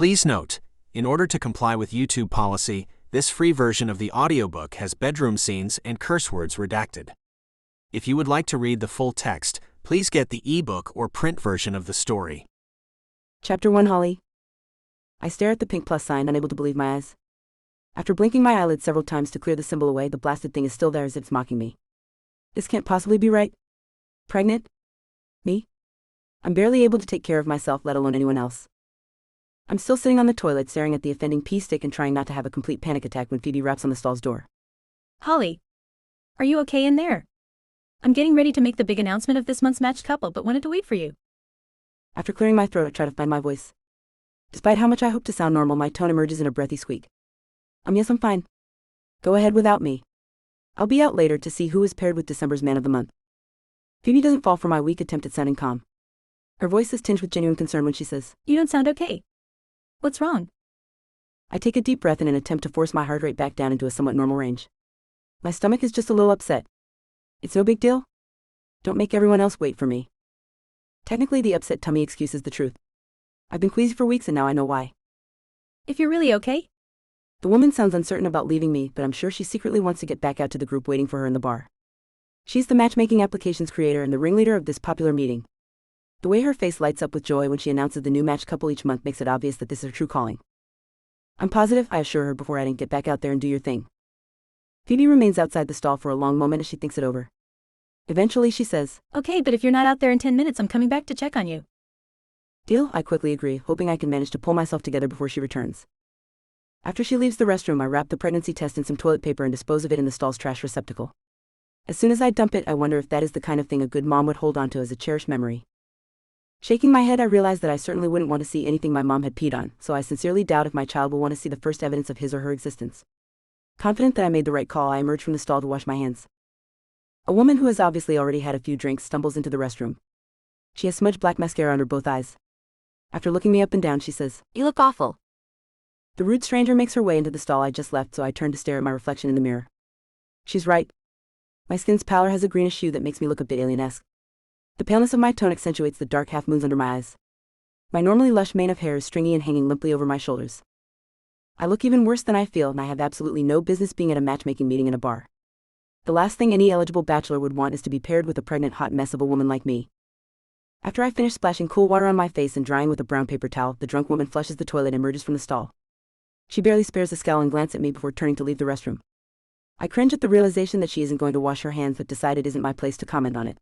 Please note, in order to comply with YouTube policy, this free version of the audiobook has bedroom scenes and curse words redacted. If you would like to read the full text, please get the ebook or print version of the story. Chapter 1. Holly. I stare at the pink plus sign, unable to believe my eyes. After blinking my eyelids several times to clear the symbol away, the blasted thing is still there as if it's mocking me. This can't possibly be right. Pregnant? Me? I'm barely able to take care of myself, let alone anyone else. I'm still sitting on the toilet staring at the offending pee stick and trying not to have a complete panic attack when Phoebe raps on the stall's door. Holly, are you okay in there? I'm getting ready to make the big announcement of this month's matched couple, but wanted to wait for you. After clearing my throat, I try to find my voice. Despite how much I hope to sound normal, my tone emerges in a breathy squeak. Yes, I'm fine. Go ahead without me. I'll be out later to see who is paired with December's man of the month. Phoebe doesn't fall for my weak attempt at sounding calm. Her voice is tinged with genuine concern when she says, You don't sound okay. What's wrong? I take a deep breath in an attempt to force my heart rate back down into a somewhat normal range. My stomach is just a little upset. It's no big deal. Don't make everyone else wait for me. Technically, the upset tummy excuse is the truth. I've been queasy for weeks and now I know why. If you're really okay? The woman sounds uncertain about leaving me, but I'm sure she secretly wants to get back out to the group waiting for her in the bar. She's the matchmaking application's creator and the ringleader of this popular meeting. The way her face lights up with joy when she announces the new matched couple each month makes it obvious that this is her true calling. I'm positive, I assure her before adding, get back out there and do your thing. Phoebe remains outside the stall for a long moment as she thinks it over. Eventually she says, Okay, but if you're not out there in 10 minutes, I'm coming back to check on you. Deal, I quickly agree, hoping I can manage to pull myself together before she returns. After she leaves the restroom, I wrap the pregnancy test in some toilet paper and dispose of it in the stall's trash receptacle. As soon as I dump it, I wonder if that is the kind of thing a good mom would hold onto as a cherished memory. Shaking my head, I realize that I certainly wouldn't want to see anything my mom had peed on, so I sincerely doubt if my child will want to see the first evidence of his or her existence. Confident that I made the right call, I emerge from the stall to wash my hands. A woman who has obviously already had a few drinks stumbles into the restroom. She has smudged black mascara under both eyes. After looking me up and down, she says, You look awful. The rude stranger makes her way into the stall I just left, so I turn to stare at my reflection in the mirror. She's right. My skin's pallor has a greenish hue that makes me look a bit alien-esque. The paleness of my tone accentuates the dark half-moons under my eyes. My normally lush mane of hair is stringy and hanging limply over my shoulders. I look even worse than I feel, and I have absolutely no business being at a matchmaking meeting in a bar. The last thing any eligible bachelor would want is to be paired with a pregnant hot mess of a woman like me. After I finish splashing cool water on my face and drying with a brown paper towel, the drunk woman flushes the toilet and emerges from the stall. She barely spares a scowl and glance at me before turning to leave the restroom. I cringe at the realization that she isn't going to wash her hands, but decide it isn't my place to comment on it.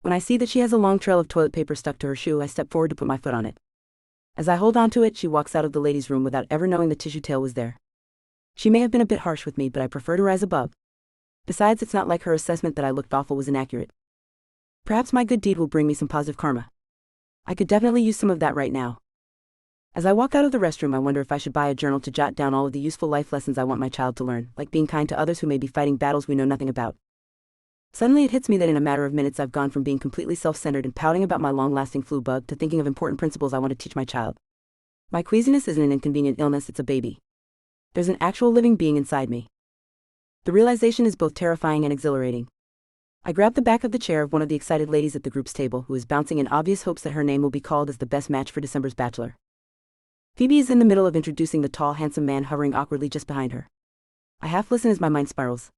When I see that she has a long trail of toilet paper stuck to her shoe, I step forward to put my foot on it. As I hold onto it, she walks out of the ladies' room without ever knowing the tissue tail was there. She may have been a bit harsh with me, but I prefer to rise above. Besides, it's not like her assessment that I looked awful was inaccurate. Perhaps my good deed will bring me some positive karma. I could definitely use some of that right now. As I walk out of the restroom, I wonder if I should buy a journal to jot down all of the useful life lessons I want my child to learn, like being kind to others who may be fighting battles we know nothing about. Suddenly it hits me that in a matter of minutes I've gone from being completely self-centered and pouting about my long-lasting flu bug to thinking of important principles I want to teach my child. My queasiness isn't an inconvenient illness, it's a baby. There's an actual living being inside me. The realization is both terrifying and exhilarating. I grab the back of the chair of one of the excited ladies at the group's table, who is bouncing in obvious hopes that her name will be called as the best match for December's bachelor. Phoebe is in the middle of introducing the tall, handsome man hovering awkwardly just behind her. I half listen as my mind spirals.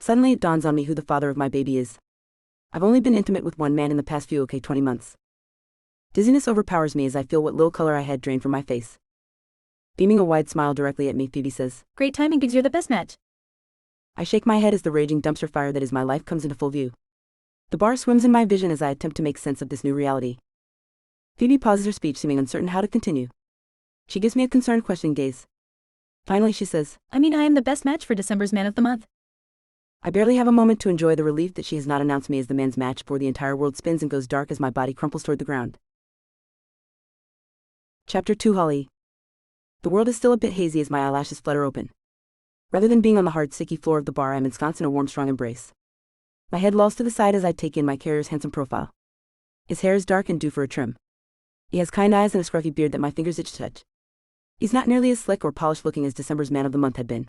Suddenly it dawns on me who the father of my baby is. I've only been intimate with one man in the past 20 months. Dizziness overpowers me as I feel what little color I had drain from my face. Beaming a wide smile directly at me, Phoebe says, Great timing because you're the best match. I shake my head as the raging dumpster fire that is my life comes into full view. The bar swims in my vision as I attempt to make sense of this new reality. Phoebe pauses her speech, seeming uncertain how to continue. She gives me a concerned, questioning gaze. Finally she says, I am the best match for December's man of the month. I barely have a moment to enjoy the relief that she has not announced me as the man's match before the entire world spins and goes dark as my body crumples toward the ground. Chapter 2. Holly. The world is still a bit hazy as my eyelashes flutter open. Rather than being on the hard, sticky floor of the bar, I am ensconced in a warm, strong embrace. My head lolls to the side as I take in my carrier's handsome profile. His hair is dark and due for a trim. He has kind eyes and a scruffy beard that my fingers itch to touch. He's not nearly as slick or polished looking as December's man of the month had been.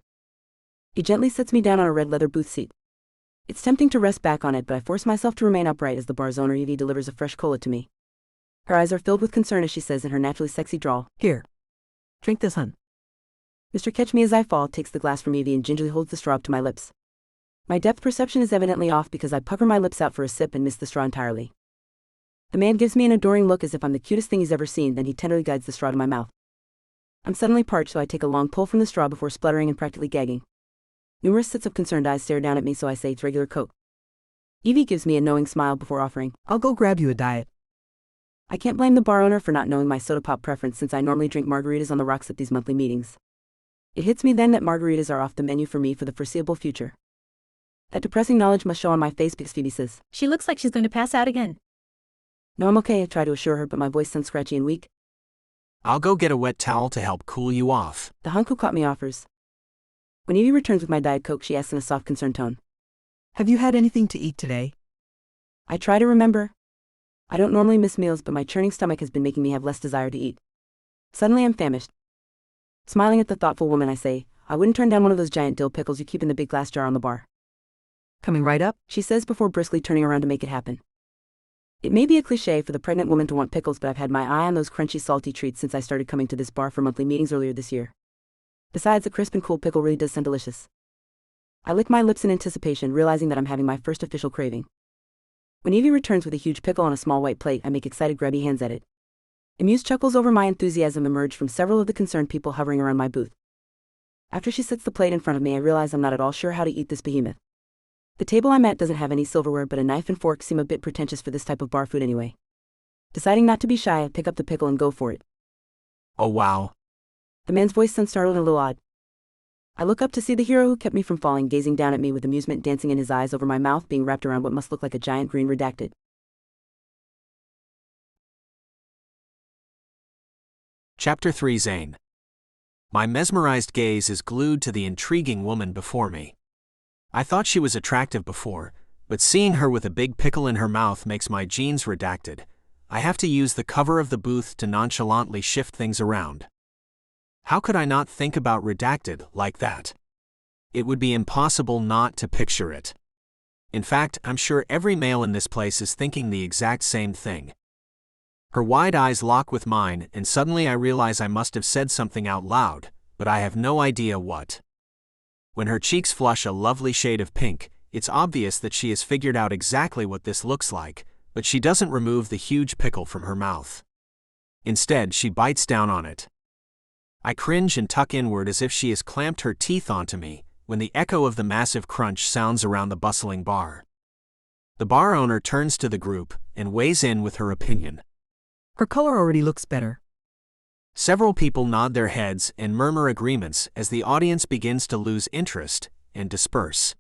He gently sets me down on a red leather booth seat. It's tempting to rest back on it, but I force myself to remain upright as the bar's owner Evie delivers a fresh cola to me. Her eyes are filled with concern as she says in her naturally sexy drawl, Here, Drink this, hun. Mr. Catch Me As I Fall takes the glass from Evie and gingerly holds the straw up to my lips. My depth perception is evidently off because I pucker my lips out for a sip and miss the straw entirely. The man gives me an adoring look as if I'm the cutest thing he's ever seen, then he tenderly guides the straw to my mouth. I'm suddenly parched, so I take a long pull from the straw before spluttering and practically gagging. Numerous sets of concerned eyes stare down at me, so I say it's regular Coke. Evie gives me a knowing smile before offering, I'll go grab you a diet. I can't blame the bar owner for not knowing my soda pop preference since I normally drink margaritas on the rocks at these monthly meetings. It hits me then that margaritas are off the menu for me for the foreseeable future. That depressing knowledge must show on my face because Phoebe says, She looks like she's going to pass out again. No, I'm okay, I try to assure her, but my voice sounds scratchy and weak. I'll go get a wet towel to help cool you off. The hunk who caught me offers. When Evie returns with my Diet Coke, she asks in a soft, concerned tone, Have you had anything to eat today? I try to remember. I don't normally miss meals, but my churning stomach has been making me have less desire to eat. Suddenly I'm famished. Smiling at the thoughtful woman, I say, I wouldn't turn down one of those giant dill pickles you keep in the big glass jar on the bar. Coming right up? She says before briskly turning around to make it happen. It may be a cliché for the pregnant woman to want pickles, but I've had my eye on those crunchy, salty treats since I started coming to this bar for monthly meetings earlier this year. Besides, a crisp and cool pickle really does sound delicious. I lick my lips in anticipation, realizing that I'm having my first official craving. When Evie returns with a huge pickle on a small white plate, I make excited grabby hands at it. Amused chuckles over my enthusiasm emerge from several of the concerned people hovering around my booth. After she sets the plate in front of me, I realize I'm not at all sure how to eat this behemoth. The table I'm at doesn't have any silverware, but a knife and fork seem a bit pretentious for this type of bar food anyway. Deciding not to be shy, I pick up the pickle and go for it. Oh wow. The man's voice sounds startled and a little odd. I look up to see the hero who kept me from falling gazing down at me with amusement dancing in his eyes over my mouth being wrapped around what must look like a giant green redacted. Chapter 3 Zane. My mesmerized gaze is glued to the intriguing woman before me. I thought she was attractive before, but seeing her with a big pickle in her mouth makes my genes redacted. I have to use the cover of the booth to nonchalantly shift things around. How could I not think about redacted like that? It would be impossible not to picture it. In fact, I'm sure every male in this place is thinking the exact same thing. Her wide eyes lock with mine, and suddenly I realize I must have said something out loud, but I have no idea what. When her cheeks flush a lovely shade of pink, it's obvious that she has figured out exactly what this looks like, but she doesn't remove the huge pickle from her mouth. Instead, she bites down on it. I cringe and tuck inward as if she has clamped her teeth onto me, when the echo of the massive crunch sounds around the bustling bar. The bar owner turns to the group and weighs in with her opinion. Her color already looks better. Several people nod their heads and murmur agreements as the audience begins to lose interest and disperse.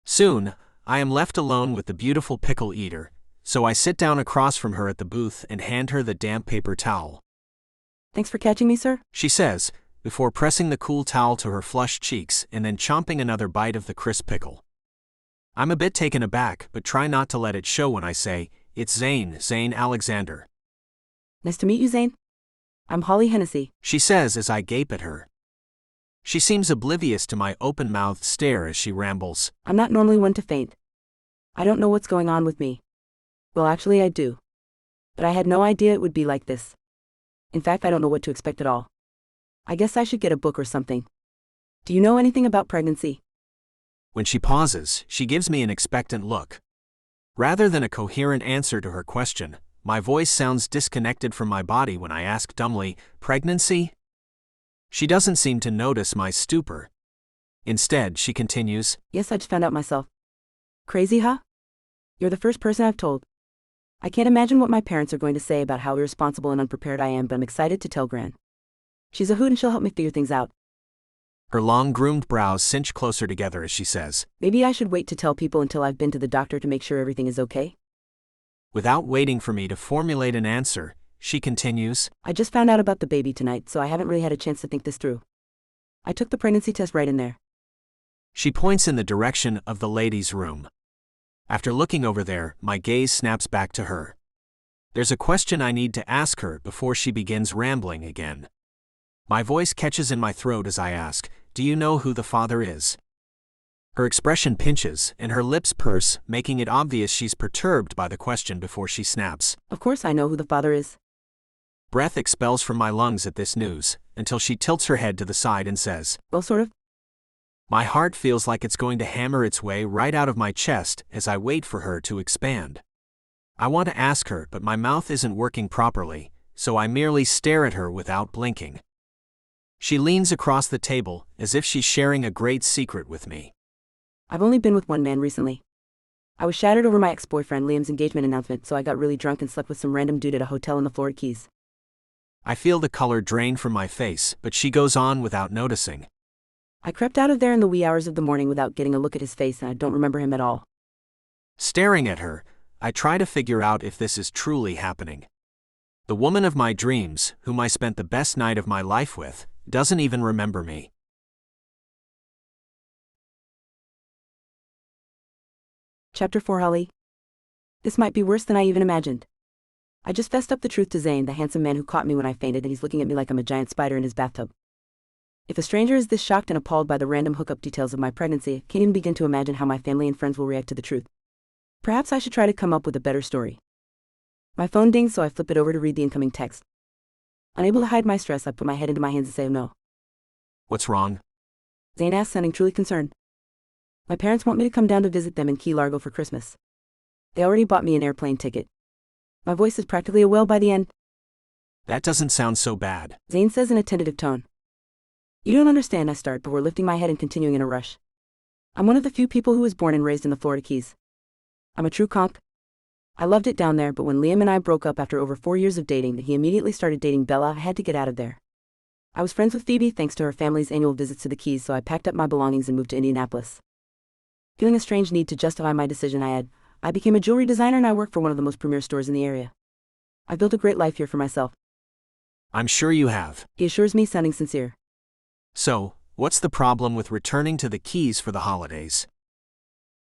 Soon, I am left alone with the beautiful pickle eater, so I sit down across from her at the booth and hand her the damp paper towel. Thanks for catching me, sir, she says, before pressing the cool towel to her flushed cheeks and then chomping another bite of the crisp pickle. I'm a bit taken aback, but try not to let it show when I say, It's Zane Alexander. Nice to meet you, Zane. I'm Holly Hennessey, she says as I gape at her. She seems oblivious to my open-mouthed stare as she rambles. I'm not normally one to faint. I don't know what's going on with me. Well, actually I do. But I had no idea it would be like this. In fact, I don't know what to expect at all. I guess I should get a book or something. Do you know anything about pregnancy? When she pauses, she gives me an expectant look. Rather than a coherent answer to her question, my voice sounds disconnected from my body when I ask dumbly, Pregnancy? She doesn't seem to notice my stupor. Instead, she continues, Yes, I just found out myself. Crazy, huh? You're the first person I've told. I can't imagine what my parents are going to say about how irresponsible and unprepared I am, but I'm excited to tell Gran. She's a hoot and she'll help me figure things out. Her long-groomed brows cinch closer together as she says, Maybe I should wait to tell people until I've been to the doctor to make sure everything is okay. Without waiting for me to formulate an answer, she continues, I just found out about the baby tonight, so I haven't really had a chance to think this through. I took the pregnancy test right in there. She points in the direction of the ladies' room. After looking over there, my gaze snaps back to her. There's a question I need to ask her before she begins rambling again. My voice catches in my throat as I ask, Do you know who the father is? Her expression pinches, and her lips purse, making it obvious she's perturbed by the question before she snaps. Of course I know who the father is. Breath expels from my lungs at this news, until she tilts her head to the side and says, Well, sort of. My heart feels like it's going to hammer its way right out of my chest as I wait for her to expand. I want to ask her, but my mouth isn't working properly, so I merely stare at her without blinking. She leans across the table as if she's sharing a great secret with me. I've only been with one man recently. I was shattered over my ex-boyfriend Liam's engagement announcement, so I got really drunk and slept with some random dude at a hotel in the Florida Keys. I feel the color drain from my face, but she goes on without noticing. I crept out of there in the wee hours of the morning without getting a look at his face, and I don't remember him at all. Staring at her, I try to figure out if this is truly happening. The woman of my dreams, whom I spent the best night of my life with, doesn't even remember me. Chapter 4 Holly. This might be worse than I even imagined. I just fessed up the truth to Zane, the handsome man who caught me when I fainted, and he's looking at me like I'm a giant spider in his bathtub. If a stranger is this shocked and appalled by the random hookup details of my pregnancy, I can't even begin to imagine how my family and friends will react to the truth. Perhaps I should try to come up with a better story. My phone dings, so I flip it over to read the incoming text. Unable to hide my stress, I put my head into my hands and say no. What's wrong? Zane asks, sounding truly concerned. My parents want me to come down to visit them in Key Largo for Christmas. They already bought me an airplane ticket. My voice is practically a wail by the end. That doesn't sound so bad. Zane says in a tentative tone. You don't understand, I start, before lifting my head and continuing in a rush. I'm one of the few people who was born and raised in the Florida Keys. I'm a true conch. I loved it down there, but when Liam and I broke up after over 4 years of dating, he immediately started dating Bella. I had to get out of there. I was friends with Phoebe thanks to her family's annual visits to the Keys, so I packed up my belongings and moved to Indianapolis. Feeling a strange need to justify my decision, I became a jewelry designer and I work for one of the most premier stores in the area. I've built a great life here for myself. I'm sure you have. He assures me, sounding sincere. So, what's the problem with returning to the Keys for the holidays?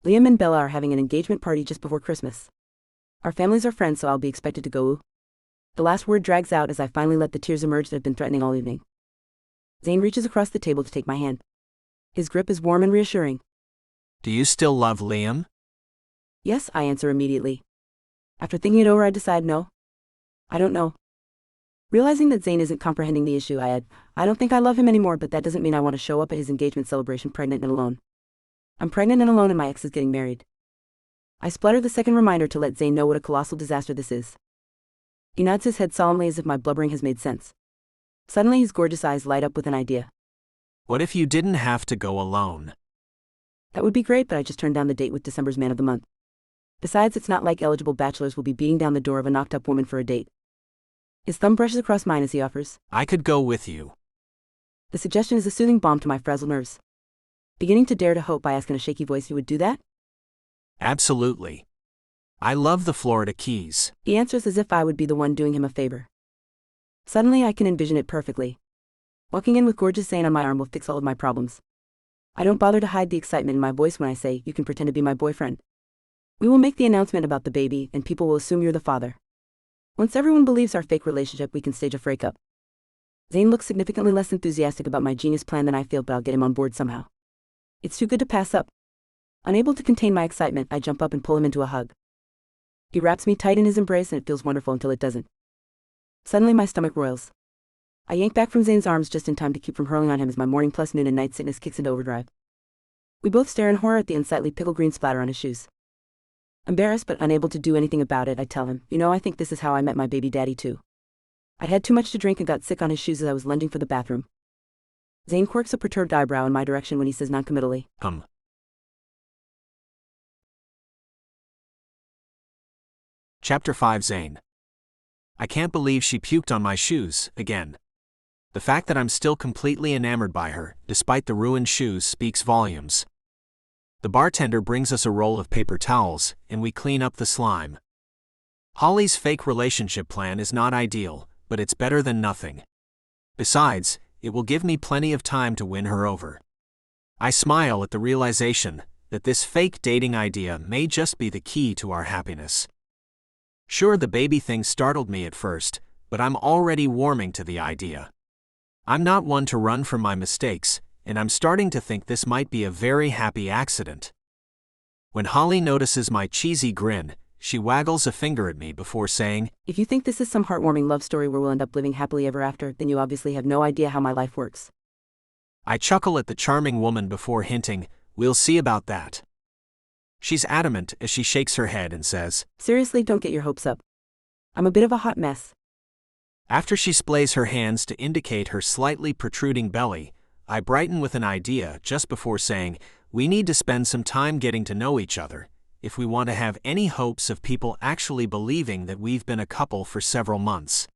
Liam and Bella are having an engagement party just before Christmas. Our families are friends, so I'll be expected to go. The last word drags out as I finally let the tears emerge that have been threatening all evening. Zane reaches across the table to take my hand. His grip is warm and reassuring. Do you still love Liam? Yes, I answer immediately. After thinking it over, I decide no. I don't know. Realizing that Zane isn't comprehending the issue, I add, I don't think I love him anymore, but that doesn't mean I want to show up at his engagement celebration pregnant and alone. I'm pregnant and alone and my ex is getting married. I splutter the second reminder to let Zane know what a colossal disaster this is. He nods his head solemnly as if my blubbering has made sense. Suddenly his gorgeous eyes light up with an idea. What if you didn't have to go alone? That would be great, but I just turned down the date with December's man of the month. Besides, it's not like eligible bachelors will be beating down the door of a knocked-up woman for a date. His thumb brushes across mine as he offers. I could go with you. The suggestion is a soothing balm to my frazzled nerves. Beginning to dare to hope, I ask in a shaky voice, he would do that? Absolutely. I love the Florida Keys. He answers as if I would be the one doing him a favor. Suddenly I can envision it perfectly. Walking in with gorgeous Zane on my arm will fix all of my problems. I don't bother to hide the excitement in my voice when I say, you can pretend to be my boyfriend. We will make the announcement about the baby, and people will assume you're the father. Once everyone believes our fake relationship, we can stage a breakup. Zane looks significantly less enthusiastic about my genius plan than I feel, but I'll get him on board somehow. It's too good to pass up. Unable to contain my excitement, I jump up and pull him into a hug. He wraps me tight in his embrace and it feels wonderful until it doesn't. Suddenly my stomach roils. I yank back from Zane's arms just in time to keep from hurling on him as my morning plus noon and night sickness kicks into overdrive. We both stare in horror at the unsightly pickle green splatter on his shoes. Embarrassed but unable to do anything about it, I tell him, I think this is how I met my baby daddy too. I'd had too much to drink and got sick on his shoes as I was lunging for the bathroom. Zane quirks a perturbed eyebrow in my direction when he says noncommittally, Chapter 5 Zane. I can't believe she puked on my shoes, again. The fact that I'm still completely enamored by her, despite the ruined shoes, speaks volumes. The bartender brings us a roll of paper towels, and we clean up the slime. Holly's fake relationship plan is not ideal, but it's better than nothing. Besides, it will give me plenty of time to win her over. I smile at the realization that this fake dating idea may just be the key to our happiness. Sure, the baby thing startled me at first, but I'm already warming to the idea. I'm not one to run from my mistakes, and I'm starting to think this might be a very happy accident. When Holly notices my cheesy grin, She waggles a finger at me before saying, If you think this is some heartwarming love story where we'll end up living happily ever after, then you obviously have no idea how my life works. I chuckle at the charming woman before hinting, we'll see about that. She's adamant as she shakes her head and says, Seriously, don't get your hopes up. I'm a bit of a hot mess. After she splays her hands to indicate her slightly protruding belly, I brighten with an idea just before saying, we need to spend some time getting to know each other, if we want to have any hopes of people actually believing that we've been a couple for several months.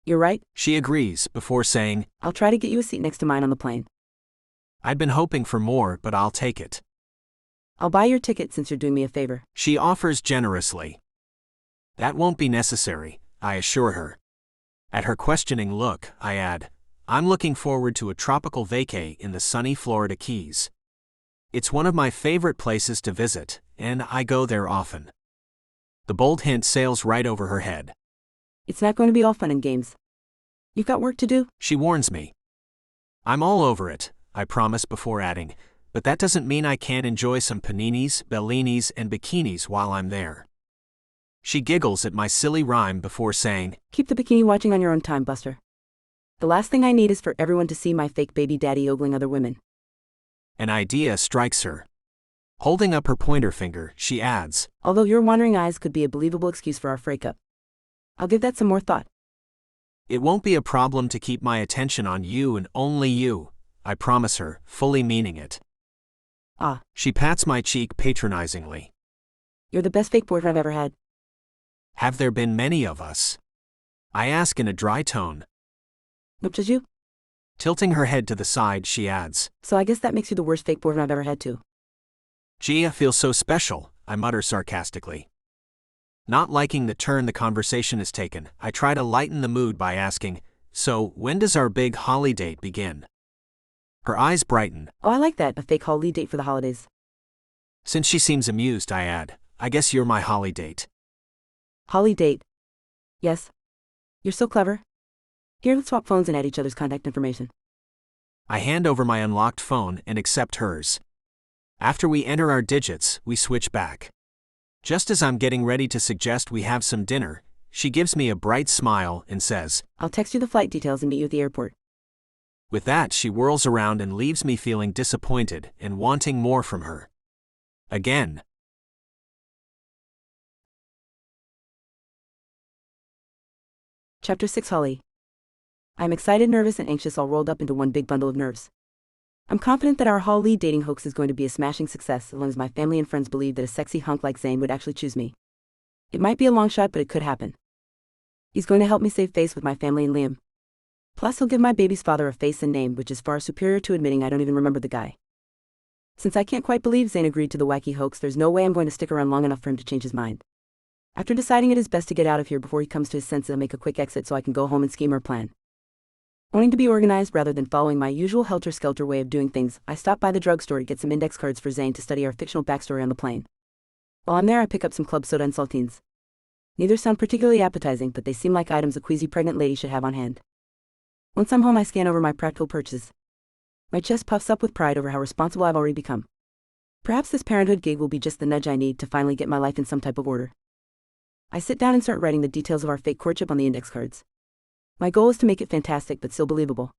You're right. She agrees before saying, I'll try to get you a seat next to mine on the plane. I'd been hoping for more, but I'll take it. I'll buy your ticket since you're doing me a favor. She offers generously. That won't be necessary, I assure her. At her questioning look, I add, I'm looking forward to a tropical vacay in the sunny Florida Keys. It's one of my favorite places to visit, and I go there often. The bold hint sails right over her head. It's not going to be all fun and games. You've got work to do. She warns me. I'm all over it, I promise before adding, but that doesn't mean I can't enjoy some paninis, bellinis, and bikinis while I'm there. She giggles at my silly rhyme before saying, Keep the bikini watching on your own time, Buster. The last thing I need is for everyone to see my fake baby daddy ogling other women. An idea strikes her. Holding up her pointer finger, she adds, Although your wandering eyes could be a believable excuse for our breakup. I'll give that some more thought. It won't be a problem to keep my attention on you and only you, I promise her, fully meaning it. Ah. She pats my cheek patronizingly. You're the best fake boyfriend I've ever had. Have there been many of us? I ask in a dry tone. Nope, just you. Tilting her head to the side, she adds, So I guess that makes you the worst fake boyfriend I've ever had too. Gee, I feel so special, I mutter sarcastically. Not liking the turn the conversation has taken, I try to lighten the mood by asking, so when does our big Holly date begin? Her eyes brighten. Oh, I like that, a fake Holly date for the holidays. Since she seems amused, I add, I guess you're my Holly date. Holly date. Yes. You're so clever. Here, let's swap phones and add each other's contact information. I hand over my unlocked phone and accept hers. After we enter our digits, we switch back. Just as I'm getting ready to suggest we have some dinner, she gives me a bright smile and says, I'll text you the flight details and meet you at the airport. With that, she whirls around and leaves me feeling disappointed and wanting more from her. Again. Chapter 6 Holly. I'm excited, nervous, and anxious all rolled up into one big bundle of nerves. I'm confident that our Holly dating hoax is going to be a smashing success as long as my family and friends believe that a sexy hunk like Zane would actually choose me. It might be a long shot, but it could happen. He's going to help me save face with my family and Liam. Plus, he'll give my baby's father a face and name, which is far superior to admitting I don't even remember the guy. Since I can't quite believe Zane agreed to the wacky hoax, there's no way I'm going to stick around long enough for him to change his mind. After deciding it is best to get out of here before he comes to his senses, I'll make a quick exit so I can go home and scheme our plan. Wanting to be organized rather than following my usual helter-skelter way of doing things, I stop by the drugstore to get some index cards for Zane to study our fictional backstory on the plane. While I'm there, I pick up some club soda and saltines. Neither sound particularly appetizing, but they seem like items a queasy pregnant lady should have on hand. Once I'm home, I scan over my practical purchases. My chest puffs up with pride over how responsible I've already become. Perhaps this parenthood gig will be just the nudge I need to finally get my life in some type of order. I sit down and start writing the details of our fake courtship on the index cards. My goal is to make it fantastic but still believable.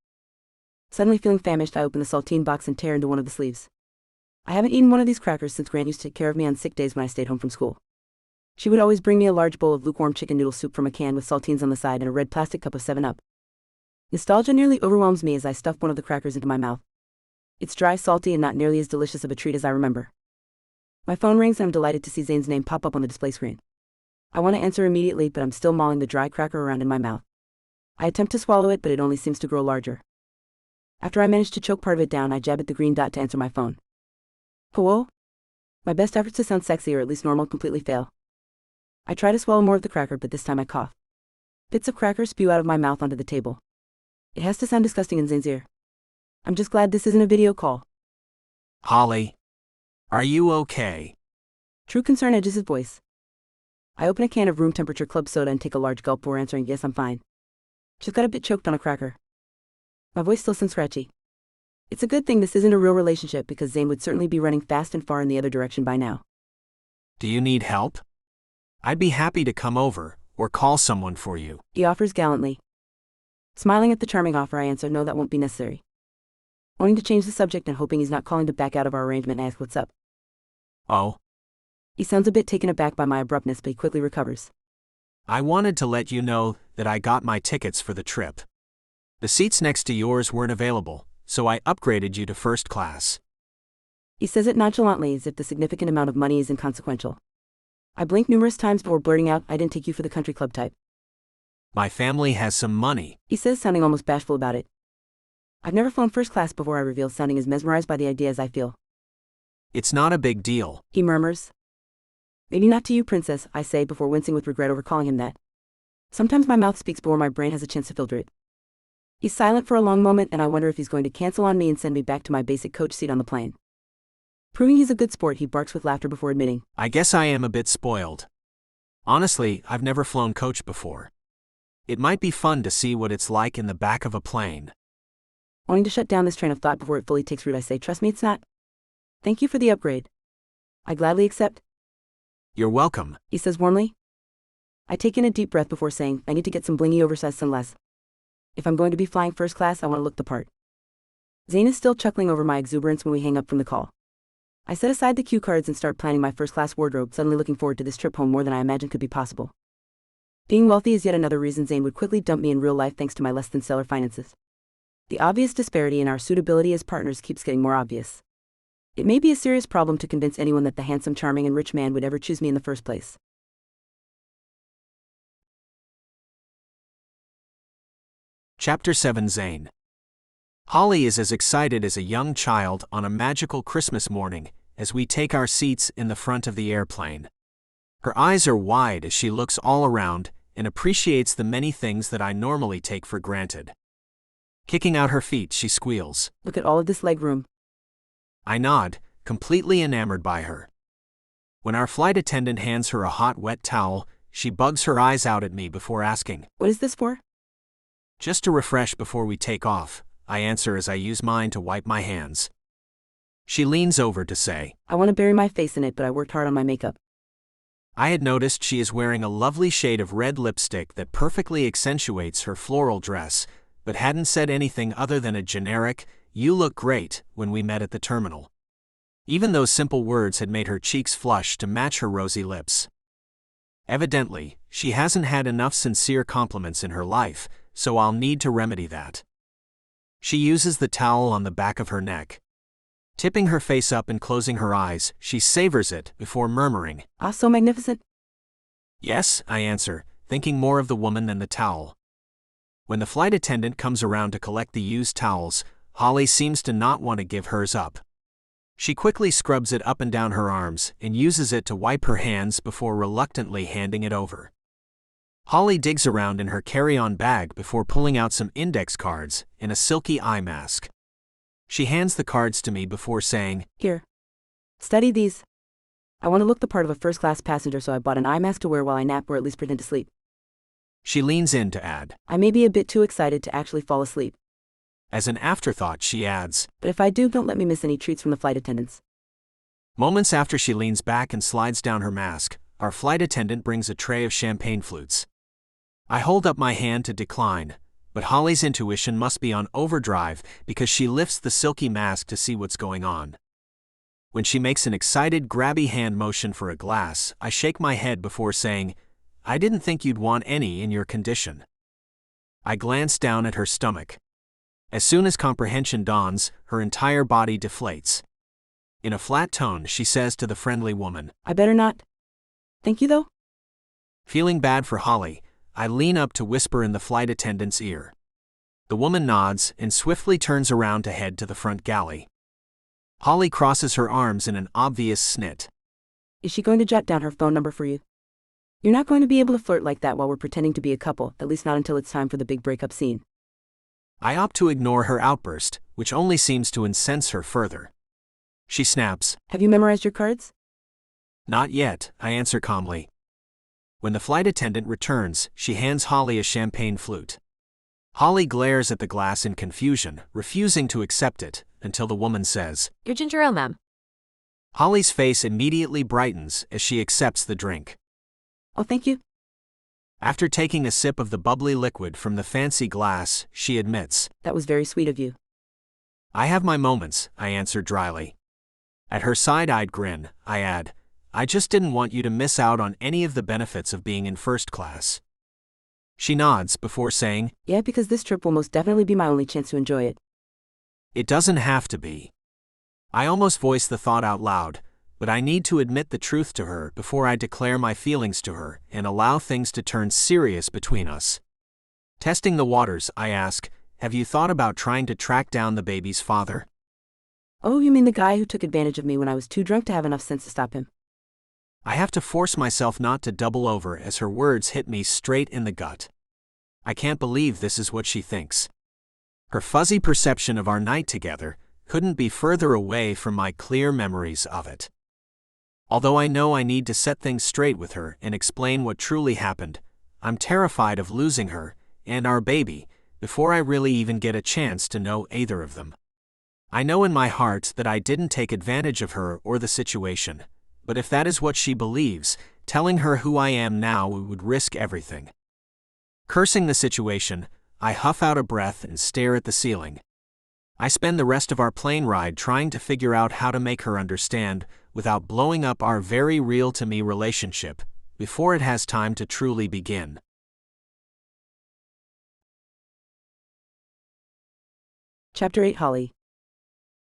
Suddenly feeling famished, I open the saltine box and tear into one of the sleeves. I haven't eaten one of these crackers since Gran used to take care of me on sick days when I stayed home from school. She would always bring me a large bowl of lukewarm chicken noodle soup from a can with saltines on the side and a red plastic cup of 7-Up. Nostalgia nearly overwhelms me as I stuff one of the crackers into my mouth. It's dry, salty, and not nearly as delicious of a treat as I remember. My phone rings and I'm delighted to see Zane's name pop up on the display screen. I want to answer immediately, but I'm still mauling the dry cracker around in my mouth. I attempt to swallow it, but it only seems to grow larger. After I manage to choke part of it down, I jab at the green dot to answer my phone. Hello? My best efforts to sound sexy or at least normal completely fail. I try to swallow more of the cracker, but this time I cough. Bits of cracker spew out of my mouth onto the table. It has to sound disgusting in Zane's ear. I'm just glad this isn't a video call. Holly, are you okay? True concern edges his voice. I open a can of room temperature club soda and take a large gulp before answering, yes, I'm fine. Just got a bit choked on a cracker. My voice still sounds scratchy. It's a good thing this isn't a real relationship because Zane would certainly be running fast and far in the other direction by now. Do you need help? I'd be happy to come over, or call someone for you. He offers gallantly. Smiling at the charming offer, I answer no, that won't be necessary. Wanting to change the subject and hoping he's not calling to back out of our arrangement, I ask what's up. Oh? He sounds a bit taken aback by my abruptness, but he quickly recovers. I wanted to let you know that I got my tickets for the trip. The seats next to yours weren't available, so I upgraded you to first class. He says it nonchalantly, as if the significant amount of money is inconsequential. I blink numerous times before blurting out, I didn't take you for the country club type. My family has some money. He says, sounding almost bashful about it. I've never flown first class before, I reveal, sounding as mesmerized by the idea as I feel. It's not a big deal. He murmurs. Maybe not to you, princess, I say before wincing with regret over calling him that. Sometimes my mouth speaks before my brain has a chance to filter it. He's silent for a long moment, and I wonder if he's going to cancel on me and send me back to my basic coach seat on the plane. Proving he's a good sport, he barks with laughter before admitting. I guess I am a bit spoiled. Honestly, I've never flown coach before. It might be fun to see what it's like in the back of a plane. Wanting to shut down this train of thought before it fully takes root, I say, trust me, it's not. Thank you for the upgrade. I gladly accept. You're welcome, He says warmly. I take in a deep breath before saying, I need to get some blingy oversized sunglasses. If I'm going to be flying first class, I want to look the part. Zane is still chuckling over my exuberance when we hang up from the call. I set aside the cue cards and start planning my first class wardrobe, suddenly looking forward to this trip home more than I imagined could be possible. Being wealthy is yet another reason Zane would quickly dump me in real life thanks to my less than stellar finances. The obvious disparity in our suitability as partners keeps getting more obvious. It may be a serious problem to convince anyone that the handsome, charming, and rich man would ever choose me in the first place. Chapter 7 Zane. Holly is as excited as a young child on a magical Christmas morning as we take our seats in the front of the airplane. Her eyes are wide as she looks all around and appreciates the many things that I normally take for granted. Kicking out her feet, she squeals. Look at all of this legroom. I nod, completely enamored by her. When our flight attendant hands her a hot, wet towel, she bugs her eyes out at me before asking, What is this for? Just to refresh before we take off, I answer as I use mine to wipe my hands. She leans over to say, I want to bury my face in it, but I worked hard on my makeup. I had noticed she is wearing a lovely shade of red lipstick that perfectly accentuates her floral dress, but hadn't said anything other than a generic, "You look great," when we met at the terminal. Even those simple words had made her cheeks flush to match her rosy lips. Evidently, she hasn't had enough sincere compliments in her life, so I'll need to remedy that. She uses the towel on the back of her neck. Tipping her face up and closing her eyes, she savors it before murmuring, Ah, so magnificent. Yes, I answer, thinking more of the woman than the towel. When the flight attendant comes around to collect the used towels, Holly seems to not want to give hers up. She quickly scrubs it up and down her arms and uses it to wipe her hands before reluctantly handing it over. Holly digs around in her carry-on bag before pulling out some index cards and a silky eye mask. She hands the cards to me before saying, Here. Study these. I want to look the part of a first-class passenger, so I bought an eye mask to wear while I nap or at least pretend to sleep. She leans in to add, I may be a bit too excited to actually fall asleep. As an afterthought, she adds, But if I do, don't let me miss any treats from the flight attendants. Moments after she leans back and slides down her mask, our flight attendant brings a tray of champagne flutes. I hold up my hand to decline, but Holly's intuition must be on overdrive because she lifts the silky mask to see what's going on. When she makes an excited, grabby hand motion for a glass, I shake my head before saying, I didn't think you'd want any in your condition. I glance down at her stomach. As soon as comprehension dawns, her entire body deflates. In a flat tone, she says to the friendly woman, I better not. Thank you, though. Feeling bad for Holly, I lean up to whisper in the flight attendant's ear. The woman nods and swiftly turns around to head to the front galley. Holly crosses her arms in an obvious snit. Is she going to jot down her phone number for you? You're not going to be able to flirt like that while we're pretending to be a couple, at least not until it's time for the big breakup scene. I opt to ignore her outburst, which only seems to incense her further. She snaps, Have you memorized your cards? Not yet, I answer calmly. When the flight attendant returns, she hands Holly a champagne flute. Holly glares at the glass in confusion, refusing to accept it, until the woman says, Your ginger ale, ma'am. Holly's face immediately brightens as she accepts the drink. Oh, thank you. After taking a sip of the bubbly liquid from the fancy glass, she admits, That was very sweet of you. I have my moments, I answer dryly. At her side-eyed grin, I add, I just didn't want you to miss out on any of the benefits of being in first class. She nods before saying, Yeah, because this trip will most definitely be my only chance to enjoy it. It doesn't have to be. I almost voice the thought out loud, but I need to admit the truth to her before I declare my feelings to her and allow things to turn serious between us. Testing the waters, I ask, have you thought about trying to track down the baby's father? Oh, you mean the guy who took advantage of me when I was too drunk to have enough sense to stop him? I have to force myself not to double over as her words hit me straight in the gut. I can't believe this is what she thinks. Her fuzzy perception of our night together couldn't be further away from my clear memories of it. Although I know I need to set things straight with her and explain what truly happened, I'm terrified of losing her and our baby before I really even get a chance to know either of them. I know in my heart that I didn't take advantage of her or the situation, but if that is what she believes, telling her who I am now would risk everything. Cursing the situation, I huff out a breath and stare at the ceiling. I spend the rest of our plane ride trying to figure out how to make her understand without blowing up our very real-to-me relationship before it has time to truly begin. Chapter 8, Holly.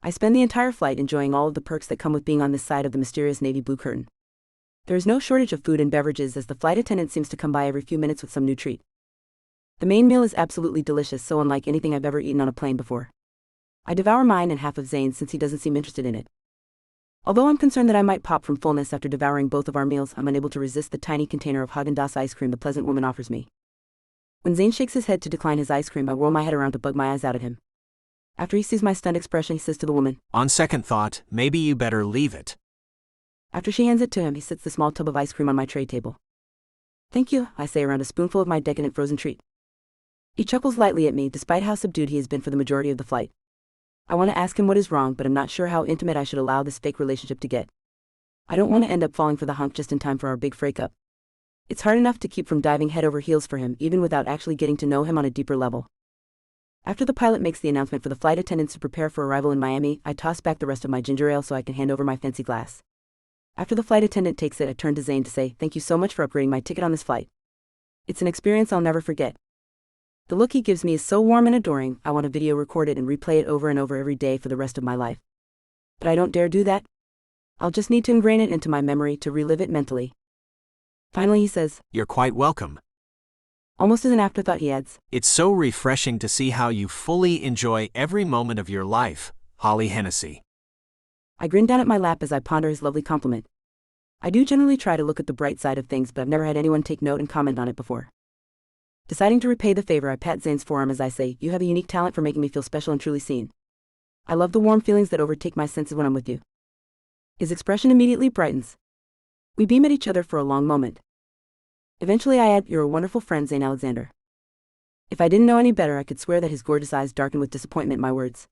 I spend the entire flight enjoying all of the perks that come with being on this side of the mysterious navy blue curtain. There is no shortage of food and beverages as the flight attendant seems to come by every few minutes with some new treat. The main meal is absolutely delicious, so unlike anything I've ever eaten on a plane before. I devour mine and half of Zane's since he doesn't seem interested in it. Although I'm concerned that I might pop from fullness after devouring both of our meals, I'm unable to resist the tiny container of Haagen-Dazs ice cream the pleasant woman offers me. When Zane shakes his head to decline his ice cream, I whirl my head around to bug my eyes out at him. After he sees my stunned expression, he says to the woman, On second thought, maybe you better leave it. After she hands it to him, he sets the small tub of ice cream on my tray table. Thank you, I say around a spoonful of my decadent frozen treat. He chuckles lightly at me, despite how subdued he has been for the majority of the flight. I want to ask him what is wrong, but I'm not sure how intimate I should allow this fake relationship to get. I don't want to end up falling for the hunk just in time for our big breakup. It's hard enough to keep from diving head over heels for him, even without actually getting to know him on a deeper level. After the pilot makes the announcement for the flight attendants to prepare for arrival in Miami, I toss back the rest of my ginger ale so I can hand over my fancy glass. After the flight attendant takes it, I turn to Zane to say, thank you so much for upgrading my ticket on this flight. It's an experience I'll never forget. The look he gives me is so warm and adoring, I want to video record it and replay it over and over every day for the rest of my life. But I don't dare do that. I'll just need to ingrain it into my memory to relive it mentally. Finally he says, You're quite welcome. Almost as an afterthought he adds, It's so refreshing to see how you fully enjoy every moment of your life, Holly Hennessey. I grin down at my lap as I ponder his lovely compliment. I do generally try to look at the bright side of things, but I've never had anyone take note and comment on it before. Deciding to repay the favor, I pat Zane's forearm as I say, you have a unique talent for making me feel special and truly seen. I love the warm feelings that overtake my senses when I'm with you. His expression immediately brightens. We beam at each other for a long moment. Eventually I add, you're a wonderful friend, Zane Alexander. If I didn't know any better, I could swear that his gorgeous eyes darken with disappointment at my words.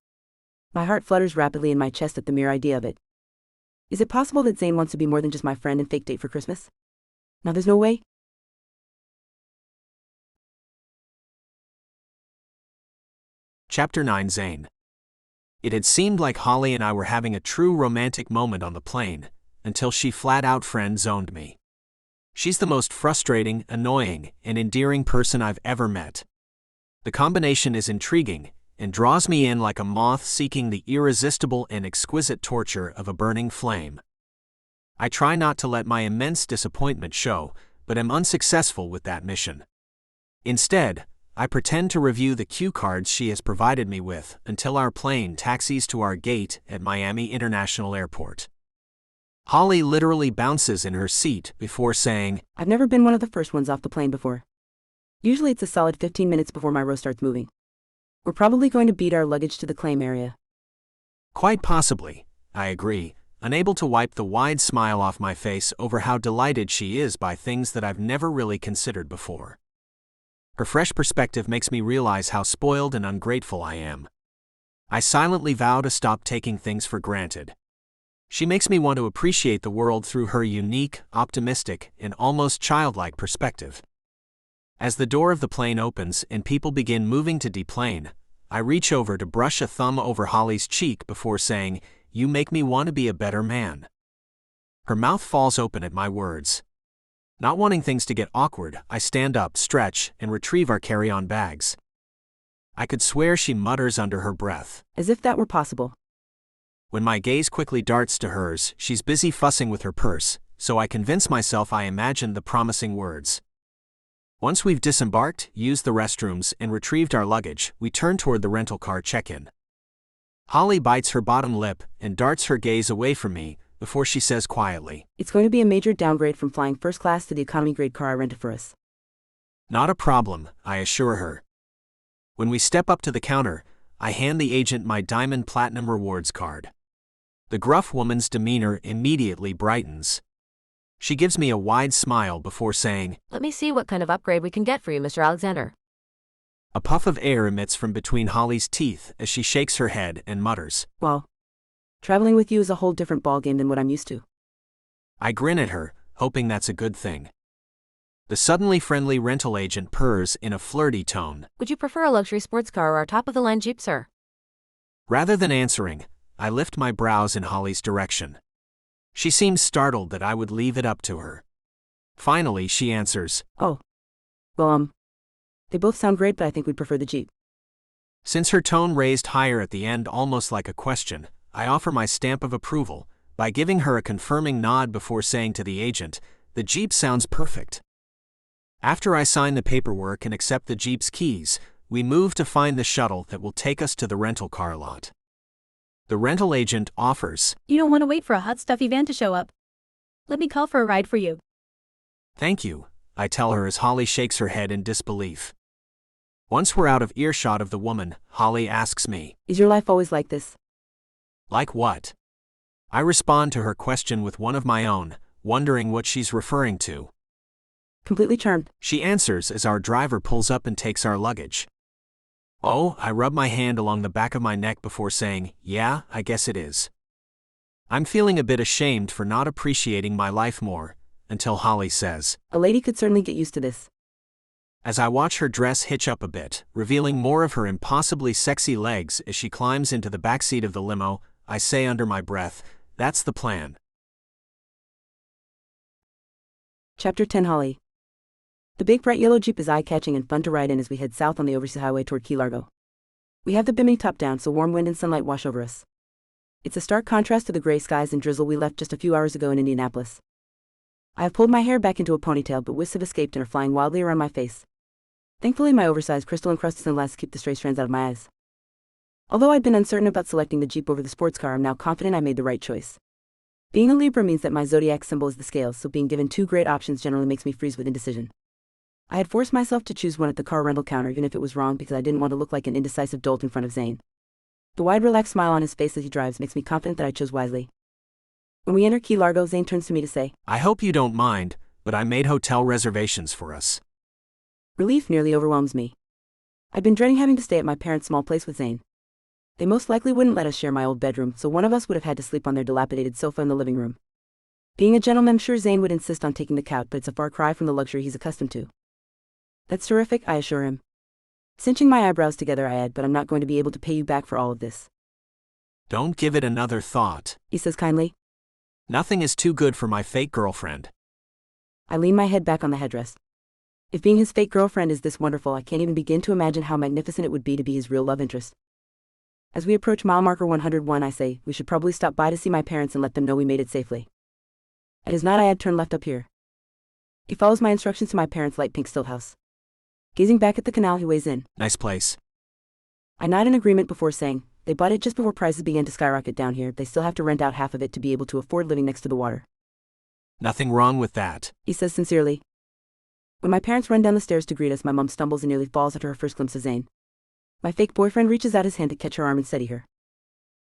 My heart flutters rapidly in my chest at the mere idea of it. Is it possible that Zane wants to be more than just my friend and fake date for Christmas? Now there's no way. Chapter 9, Zane. It had seemed like Holly and I were having a true romantic moment on the plane, until she flat-out friend-zoned me. She's the most frustrating, annoying, and endearing person I've ever met. The combination is intriguing, and draws me in like a moth seeking the irresistible and exquisite torture of a burning flame. I try not to let my immense disappointment show, but am unsuccessful with that mission. Instead, I pretend to review the cue cards she has provided me with until our plane taxis to our gate at Miami International Airport. Holly literally bounces in her seat before saying, I've never been one of the first ones off the plane before. Usually it's a solid 15 minutes before my row starts moving. We're probably going to beat our luggage to the claim area. Quite possibly, I agree, unable to wipe the wide smile off my face over how delighted she is by things that I've never really considered before. Her fresh perspective makes me realize how spoiled and ungrateful I am. I silently vow to stop taking things for granted. She makes me want to appreciate the world through her unique, optimistic, and almost childlike perspective. As the door of the plane opens and people begin moving to deplane, I reach over to brush a thumb over Holly's cheek before saying, "You make me want to be a better man." Her mouth falls open at my words. Not wanting things to get awkward, I stand up, stretch, and retrieve our carry-on bags. I could swear she mutters under her breath. As if that were possible. When my gaze quickly darts to hers, she's busy fussing with her purse, so I convince myself I imagined the promising words. Once we've disembarked, used the restrooms, and retrieved our luggage, we turn toward the rental car check-in. Holly bites her bottom lip and darts her gaze away from me before she says quietly, "It's going to be a major downgrade from flying first class to the economy grade car I rented for us." "Not a problem," I assure her. When we step up to the counter, I hand the agent my Diamond Platinum Rewards card. The gruff woman's demeanor immediately brightens. She gives me a wide smile before saying, "Let me see what kind of upgrade we can get for you, Mr. Alexander." A puff of air emits from between Holly's teeth as she shakes her head and mutters, "Well, traveling with you is a whole different ballgame than what I'm used to." I grin at her, hoping that's a good thing. The suddenly friendly rental agent purrs in a flirty tone. "Would you prefer a luxury sports car or a top-of-the-line Jeep, sir?" Rather than answering, I lift my brows in Holly's direction. She seems startled that I would leave it up to her. Finally, she answers, "Oh. Well, they both sound great, but I think we'd prefer the Jeep." Since her tone raised higher at the end almost like a question, I offer my stamp of approval by giving her a confirming nod before saying to the agent, "The Jeep sounds perfect." After I sign the paperwork and accept the Jeep's keys, we move to find the shuttle that will take us to the rental car lot. The rental agent offers, You don't want to wait for a hot, stuffy van to show up. Let me call for a ride for you. "Thank you," I tell her as Holly shakes her head in disbelief. Once we're out of earshot of the woman, Holly asks me, "Is your life always like this?" "Like what?" I respond to her question with one of my own, wondering what she's referring to. "Completely charmed." She answers as our driver pulls up and takes our luggage. "Oh," I rub my hand along the back of my neck before saying, "Yeah, I guess it is." I'm feeling a bit ashamed for not appreciating my life more, until Holly says, "A lady could certainly get used to this." As I watch her dress hitch up a bit, revealing more of her impossibly sexy legs as she climbs into the backseat of the limo, I say under my breath, "That's the plan." Chapter 10. Holly. The big bright yellow Jeep is eye-catching and fun to ride in as we head south on the overseas highway toward Key Largo. We have the bimini top down so warm wind and sunlight wash over us. It's a stark contrast to the gray skies and drizzle we left just a few hours ago in Indianapolis. I have pulled my hair back into a ponytail, but wisps have escaped and are flying wildly around my face. Thankfully, my oversized crystal-encrusted sunglasses keep the stray strands out of my eyes. Although I'd been uncertain about selecting the Jeep over the sports car, I'm now confident I made the right choice. Being a Libra means that my zodiac symbol is the scales, so being given two great options generally makes me freeze with indecision. I had forced myself to choose one at the car rental counter even if it was wrong because I didn't want to look like an indecisive dolt in front of Zane. The wide relaxed smile on his face as he drives makes me confident that I chose wisely. When we enter Key Largo, Zane turns to me to say, "I hope you don't mind, but I made hotel reservations for us." Relief nearly overwhelms me. I'd been dreading having to stay at my parents' small place with Zane. They most likely wouldn't let us share my old bedroom, so one of us would have had to sleep on their dilapidated sofa in the living room. Being a gentleman, I'm sure Zane would insist on taking the couch, but it's a far cry from the luxury he's accustomed to. "That's terrific," I assure him. Cinching my eyebrows together, I add, "but I'm not going to be able to pay you back for all of this." "Don't give it another thought. He says kindly. Nothing is too good for my fake girlfriend." I lean my head back on the headrest. If being his fake girlfriend is this wonderful, I can't even begin to imagine how magnificent it would be to be his real love interest. As we approach mile marker 101, I say, "We should probably stop by to see my parents and let them know we made it safely." At his nod, I add, "Turn left up here." He follows my instructions to my parents' light pink stilt house. Gazing back at the canal, he weighs in. "Nice place." I nod in agreement before saying, "They bought it just before prices began to skyrocket down here. They still have to rent out half of it to be able to afford living next to the water." "Nothing wrong with that." He says sincerely. When my parents run down the stairs to greet us, my mom stumbles and nearly falls after her first glimpse of Zane. My fake boyfriend reaches out his hand to catch her arm and steady her.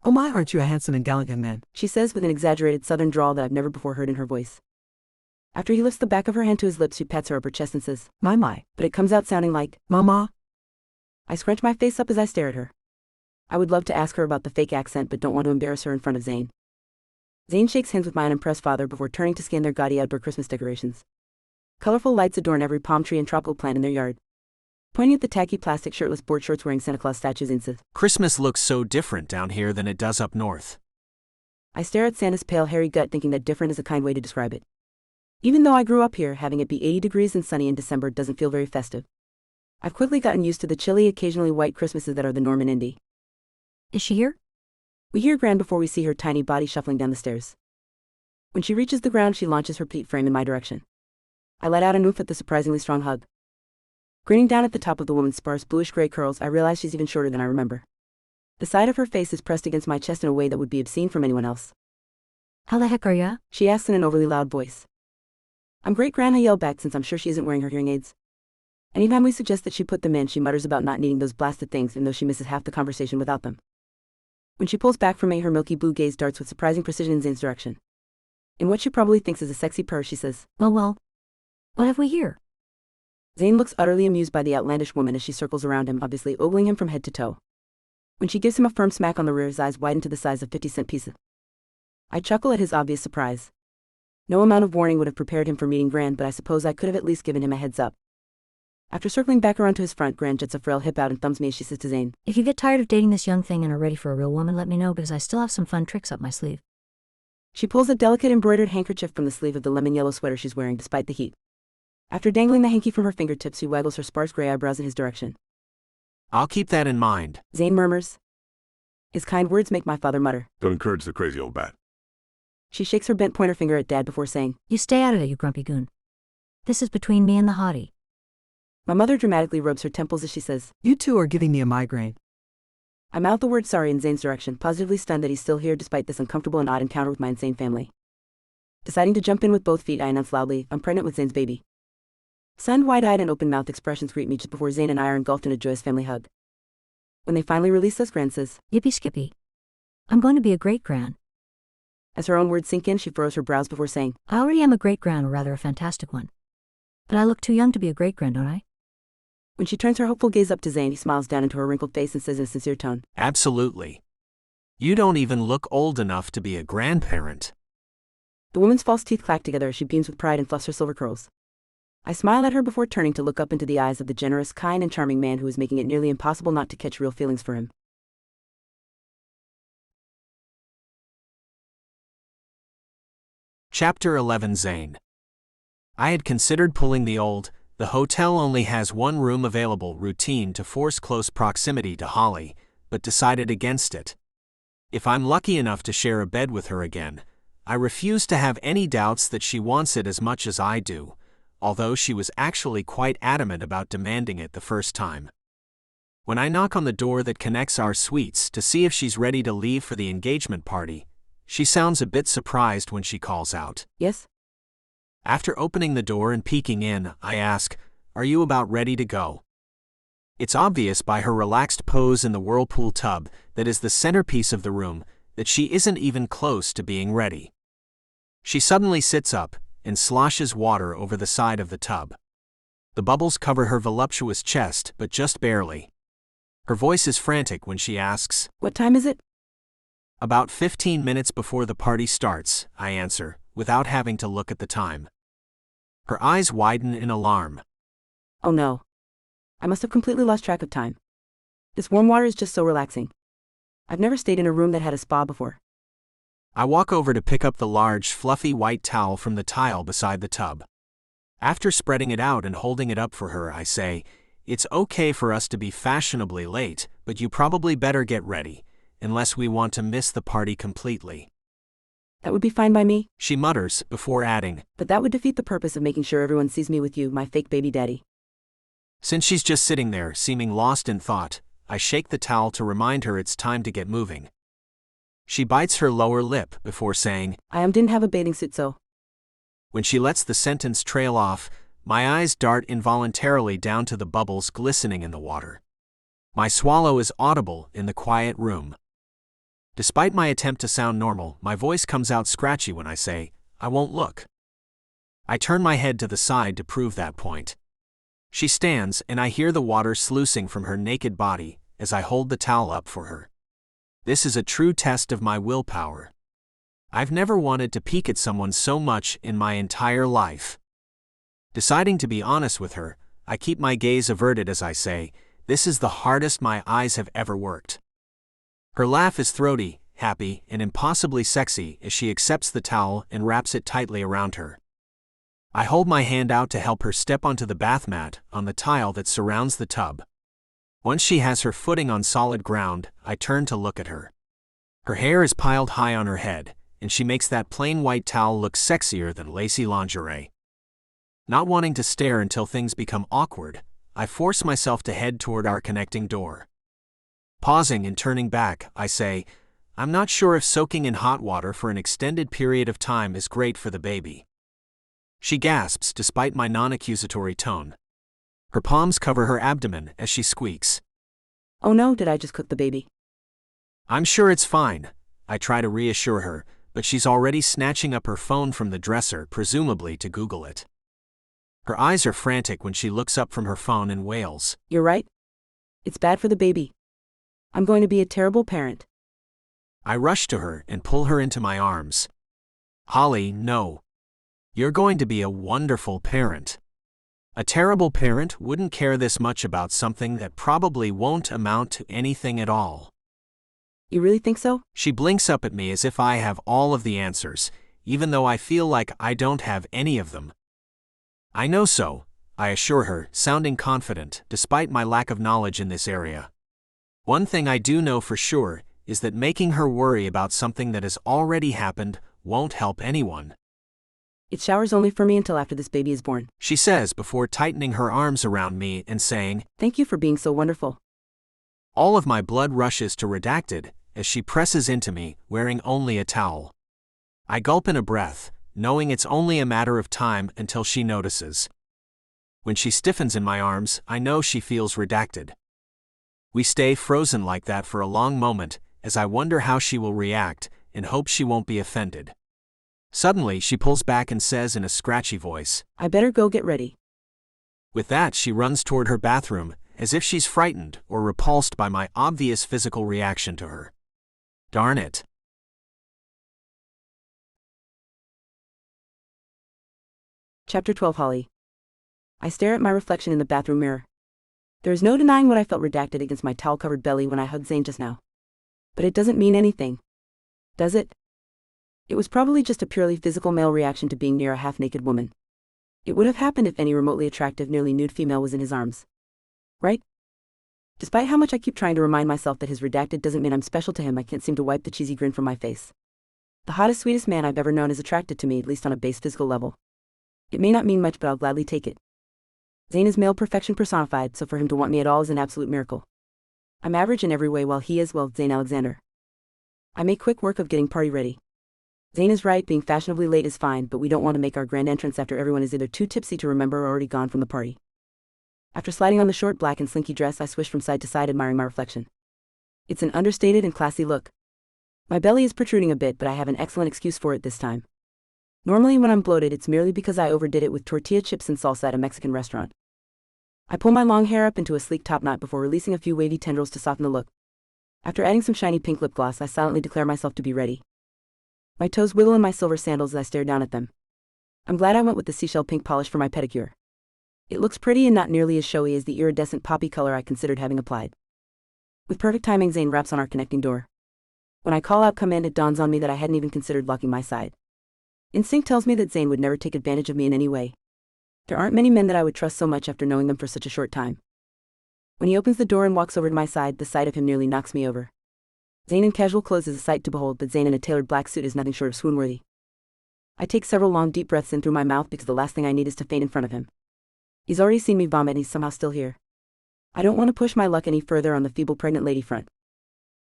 "Oh my, aren't you a handsome and gallant young man?" She says with an exaggerated southern drawl that I've never before heard in her voice. After he lifts the back of her hand to his lips, she pats her upper chest and says, My, but it comes out sounding like, Mama. I scrunch my face up as I stare at her. I would love to ask her about the fake accent, but don't want to embarrass her in front of Zane. Zane shakes hands with my unimpressed father before turning to scan their gaudy outdoor Christmas decorations. Colorful lights adorn every palm tree and tropical plant in their yard. Pointing at the tacky plastic shirtless board shorts wearing Santa Claus statues, Zane says, Christmas looks so different down here than it does up north. I stare at Santa's pale, hairy gut, thinking that different is a kind way to describe it. Even though I grew up here, having it be 80 degrees and sunny in December doesn't feel very festive. I've quickly gotten used to the chilly, occasionally white Christmases that are the norm in Indy. Is she here? We hear Gran before we see her tiny body shuffling down the stairs. When she reaches the ground, she launches her petite frame in my direction. I let out an oof at the surprisingly strong hug. Grinning down at the top of the woman's sparse bluish-gray curls, I realize she's even shorter than I remember. The side of her face is pressed against my chest in a way that would be obscene from anyone else. How the heck are ya? She asks in an overly loud voice. I'm great, Gran, I yell back, since I'm sure she isn't wearing her hearing aids. Anytime we suggest that she put them in, she mutters about not needing those blasted things, and though she misses half the conversation without them. When she pulls back from me, her milky blue gaze darts with surprising precision in Zane's direction. In what she probably thinks is a sexy purr, she says, Well, what have we here? Zane looks utterly amused by the outlandish woman as she circles around him, obviously ogling him from head to toe. When she gives him a firm smack on the rear, his eyes widen to the size of 50-cent pieces. I chuckle at his obvious surprise. No amount of warning would have prepared him for meeting Gran, but I suppose I could have at least given him a heads up. After circling back around to his front, Gran jets a frail hip out and thumbs me as she says to Zane, If you get tired of dating this young thing and are ready for a real woman, let me know, because I still have some fun tricks up my sleeve. She pulls a delicate embroidered handkerchief from the sleeve of the lemon yellow sweater she's wearing despite the heat. After dangling the hanky from her fingertips, she waggles her sparse gray eyebrows in his direction. I'll keep that in mind. Zane murmurs. His kind words make my father mutter. Don't encourage the crazy old bat. She shakes her bent pointer finger at Dad before saying, You stay out of it, you grumpy goon. This is between me and the hottie. My mother dramatically rubs her temples as she says, You two are giving me a migraine. I mouth the word sorry in Zane's direction, positively stunned that he's still here despite this uncomfortable and odd encounter with my insane family. Deciding to jump in with both feet, I announce loudly, I'm pregnant with Zane's baby. Stunned, wide-eyed, and open-mouthed expressions greet me just before Zane and I are engulfed in a joyous family hug. When they finally release us, Gran says, Yippee skippy. I'm going to be a great gran. As her own words sink in, she furrows her brows before saying, I already am a great gran, or rather a fantastic one. But I look too young to be a great gran, don't I? When she turns her hopeful gaze up to Zane, he smiles down into her wrinkled face and says in a sincere tone, Absolutely. You don't even look old enough to be a grandparent. The woman's false teeth clack together as she beams with pride and fluffs her silver curls. I smile at her before turning to look up into the eyes of the generous, kind, and charming man who is making it nearly impossible not to catch real feelings for him. Chapter 11. Zane. I had considered pulling the hotel only has one room available routine to force close proximity to Holly, but decided against it. If I'm lucky enough to share a bed with her again, I refuse to have any doubts that she wants it as much as I do, although she was actually quite adamant about demanding it the first time. When I knock on the door that connects our suites to see if she's ready to leave for the engagement party, she sounds a bit surprised when she calls out, Yes? After opening the door and peeking in, I ask, Are you about ready to go? It's obvious by her relaxed pose in the whirlpool tub that is the centerpiece of the room that she isn't even close to being ready. She suddenly sits up and sloshes water over the side of the tub. The bubbles cover her voluptuous chest, but just barely. Her voice is frantic when she asks, What time is it? About 15 minutes before the party starts, I answer, without having to look at the time. Her eyes widen in alarm. Oh no. I must have completely lost track of time. This warm water is just so relaxing. I've never stayed in a room that had a spa before. I walk over to pick up the large, fluffy white towel from the tile beside the tub. After spreading it out and holding it up for her, I say, It's okay for us to be fashionably late, but you probably better get ready, unless we want to miss the party completely. That would be fine by me, She mutters, before adding, but that would defeat the purpose of making sure everyone sees me with you, my fake baby daddy. Since she's just sitting there, seeming lost in thought, I shake the towel to remind her it's time to get moving. She bites her lower lip before saying, Didn't have a bathing suit, so. When she lets the sentence trail off, my eyes dart involuntarily down to the bubbles glistening in the water. My swallow is audible in the quiet room. Despite my attempt to sound normal, my voice comes out scratchy when I say, I won't look. I turn my head to the side to prove that point. She stands, and I hear the water sluicing from her naked body as I hold the towel up for her. This is a true test of my willpower. I've never wanted to peek at someone so much in my entire life. Deciding to be honest with her, I keep my gaze averted as I say, "This is the hardest my eyes have ever worked." Her laugh is throaty, happy, and impossibly sexy as she accepts the towel and wraps it tightly around her. I hold my hand out to help her step onto the bath mat on the tile that surrounds the tub. Once she has her footing on solid ground, I turn to look at her. Her hair is piled high on her head, and she makes that plain white towel look sexier than lacy lingerie. Not wanting to stare until things become awkward, I force myself to head toward our connecting door. Pausing and turning back, I say, "I'm not sure if soaking in hot water for an extended period of time is great for the baby." She gasps despite my non-accusatory tone. Her palms cover her abdomen as she squeaks. Oh no, did I just cook the baby? "I'm sure it's fine," I try to reassure her, but she's already snatching up her phone from the dresser, presumably to Google it. Her eyes are frantic when she looks up from her phone and wails, You're right. It's bad for the baby. I'm going to be a terrible parent. I rush to her and pull her into my arms. "Holly, no. You're going to be a wonderful parent. A terrible parent wouldn't care this much about something that probably won't amount to anything at all." You really think so? She blinks up at me as if I have all of the answers, even though I feel like I don't have any of them. "I know so," I assure her, sounding confident despite my lack of knowledge in this area. "One thing I do know for sure is that making her worry about something that has already happened won't help anyone." It showers only for me until after this baby is born. She says before tightening her arms around me and saying, Thank you for being so wonderful. All of my blood rushes to redacted as she presses into me, wearing only a towel. I gulp in a breath, knowing it's only a matter of time until she notices. When she stiffens in my arms, I know she feels redacted. We stay frozen like that for a long moment, as I wonder how she will react and hope she won't be offended. Suddenly, she pulls back and says in a scratchy voice, I better go get ready. With that, she runs toward her bathroom, as if she's frightened or repulsed by my obvious physical reaction to her. Darn it. Chapter 12 Holly. I stare at my reflection in the bathroom mirror. There is no denying what I felt redacted against my towel-covered belly when I hugged Zane just now. But it doesn't mean anything. Does it? It was probably just a purely physical male reaction to being near a half-naked woman. It would have happened if any remotely attractive, nearly nude female was in his arms. Right? Despite how much I keep trying to remind myself that his redacted doesn't mean I'm special to him, I can't seem to wipe the cheesy grin from my face. The hottest, sweetest man I've ever known is attracted to me, at least on a base physical level. It may not mean much, but I'll gladly take it. Zane is male perfection personified, so for him to want me at all is an absolute miracle. I'm average in every way while he is, well, Zane Alexander. I make quick work of getting party ready. Zane is right, being fashionably late is fine, but we don't want to make our grand entrance after everyone is either too tipsy to remember or already gone from the party. After sliding on the short black and slinky dress, I swish from side to side, admiring my reflection. It's an understated and classy look. My belly is protruding a bit, but I have an excellent excuse for it this time. Normally when I'm bloated, it's merely because I overdid it with tortilla chips and salsa at a Mexican restaurant. I pull my long hair up into a sleek top knot before releasing a few wavy tendrils to soften the look. After adding some shiny pink lip gloss, I silently declare myself to be ready. My toes wiggle in my silver sandals as I stare down at them. I'm glad I went with the seashell pink polish for my pedicure. It looks pretty and not nearly as showy as the iridescent poppy color I considered having applied. With perfect timing, Zane raps on our connecting door. When I call out command, it dawns on me that I hadn't even considered locking my side. Instinct tells me that Zane would never take advantage of me in any way. There aren't many men that I would trust so much after knowing them for such a short time. When he opens the door and walks over to my side, the sight of him nearly knocks me over. Zane in casual clothes is a sight to behold, but Zane in a tailored black suit is nothing short of swoon-worthy. I take several long deep breaths in through my mouth because the last thing I need is to faint in front of him. He's already seen me vomit and he's somehow still here. I don't want to push my luck any further on the feeble pregnant lady front.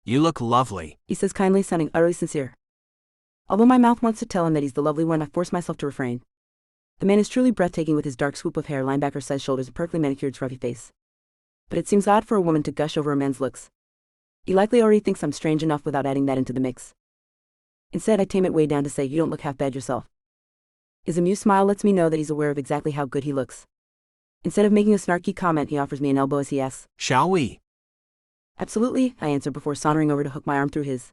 You look lovely, he says kindly, sounding utterly sincere. Although my mouth wants to tell him that he's the lovely one, I force myself to refrain. The man is truly breathtaking with his dark swoop of hair, linebacker-sized shoulders, and perfectly manicured scruffy face. But it seems odd for a woman to gush over a man's looks. He likely already thinks I'm strange enough without adding that into the mix. Instead, I tame it way down to say, you don't look half bad yourself. His amused smile lets me know that he's aware of exactly how good he looks. Instead of making a snarky comment, he offers me an elbow as he asks, Shall we? Absolutely, I answer before sauntering over to hook my arm through his.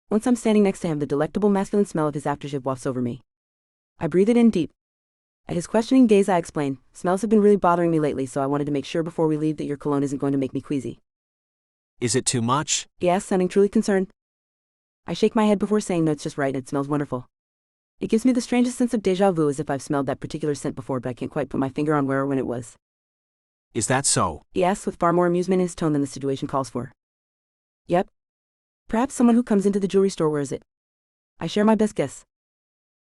Once I'm standing next to him, the delectable masculine smell of his aftershave wafts over me. I breathe it in deep. At his questioning gaze, I explain, smells have been really bothering me lately, so I wanted to make sure before we leave that your cologne isn't going to make me queasy. Is it too much? He asks, sounding truly concerned. I shake my head before saying no, it's just right and it smells wonderful. It gives me the strangest sense of déjà vu, as if I've smelled that particular scent before, but I can't quite put my finger on where or when it was. Is that so? He asks with far more amusement in his tone than the situation calls for. Yep. Perhaps someone who comes into the jewelry store wears it. I share my best guess.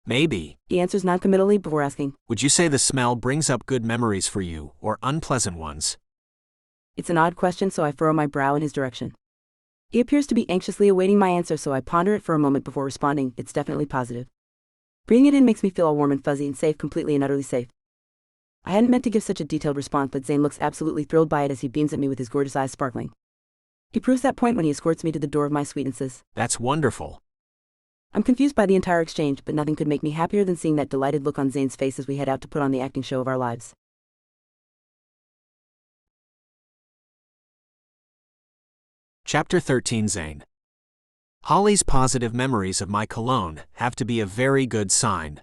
Maybe. He answers noncommittally before asking, Would you say the smell brings up good memories for you, or unpleasant ones? It's an odd question, so I furrow my brow in his direction. He appears to be anxiously awaiting my answer, so I ponder it for a moment before responding, it's definitely positive. Breathing it in makes me feel all warm and fuzzy and safe, completely and utterly safe. I hadn't meant to give such a detailed response, but Zane looks absolutely thrilled by it as he beams at me with his gorgeous eyes sparkling. He proves that point when he escorts me to the door of my suite and says, That's wonderful. I'm confused by the entire exchange, but nothing could make me happier than seeing that delighted look on Zane's face as we head out to put on the acting show of our lives. Chapter 13. Zane. Holly's positive memories of my cologne have to be a very good sign.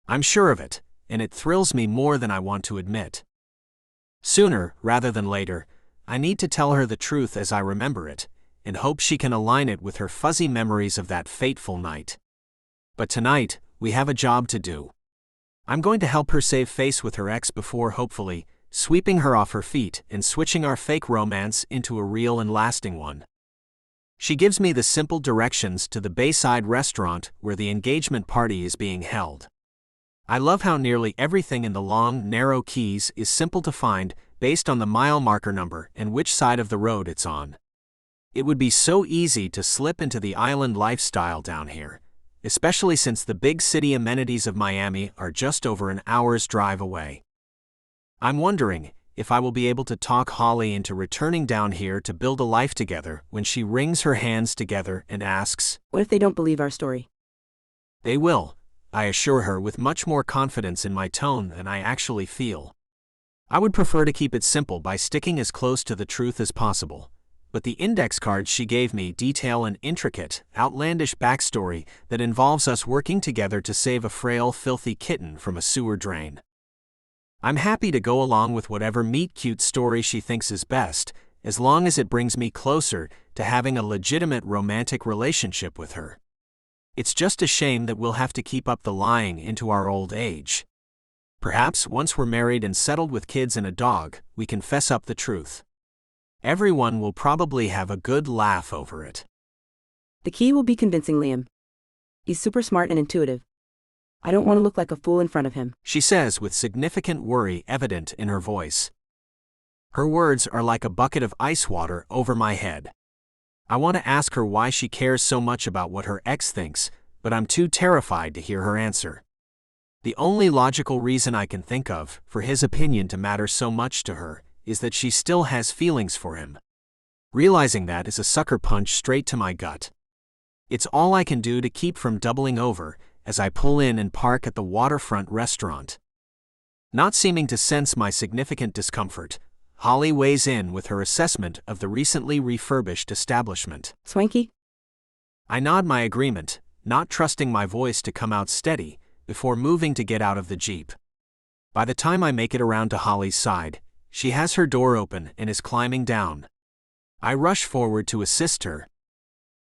I'm sure of it, and it thrills me more than I want to admit. Sooner, rather than later, I need to tell her the truth as I remember it, and hope she can align it with her fuzzy memories of that fateful night. But tonight, we have a job to do. I'm going to help her save face with her ex before, hopefully, sweeping her off her feet and switching our fake romance into a real and lasting one. She gives me the simple directions to the Bayside restaurant where the engagement party is being held. I love how nearly everything in the long, narrow Keys is simple to find based on the mile marker number and which side of the road it's on. It would be so easy to slip into the island lifestyle down here, especially since the big city amenities of Miami are just over an hour's drive away. I'm wondering if I will be able to talk Holly into returning down here to build a life together when she wrings her hands together and asks, What if they don't believe our story? They will, I assure her with much more confidence in my tone than I actually feel. I would prefer to keep it simple by sticking as close to the truth as possible, but the index cards she gave me detail an intricate, outlandish backstory that involves us working together to save a frail, filthy kitten from a sewer drain. I'm happy to go along with whatever meet-cute story she thinks is best, as long as it brings me closer to having a legitimate romantic relationship with her. It's just a shame that we'll have to keep up the lying into our old age. Perhaps once we're married and settled with kids and a dog, we can fess up the truth. Everyone will probably have a good laugh over it. The key will be convincing Liam. He's super smart and intuitive. I don't want to look like a fool in front of him, she says with significant worry evident in her voice. Her words are like a bucket of ice water over my head. I want to ask her why she cares so much about what her ex thinks, but I'm too terrified to hear her answer. The only logical reason I can think of for his opinion to matter so much to her is that she still has feelings for him. Realizing that is a sucker punch straight to my gut. It's all I can do to keep from doubling over as I pull in and park at the waterfront restaurant. Not seeming to sense my significant discomfort, Holly weighs in with her assessment of the recently refurbished establishment. Swanky? I nod my agreement, not trusting my voice to come out steady, before moving to get out of the Jeep. By the time I make it around to Holly's side, she has her door open and is climbing down. I rush forward to assist her.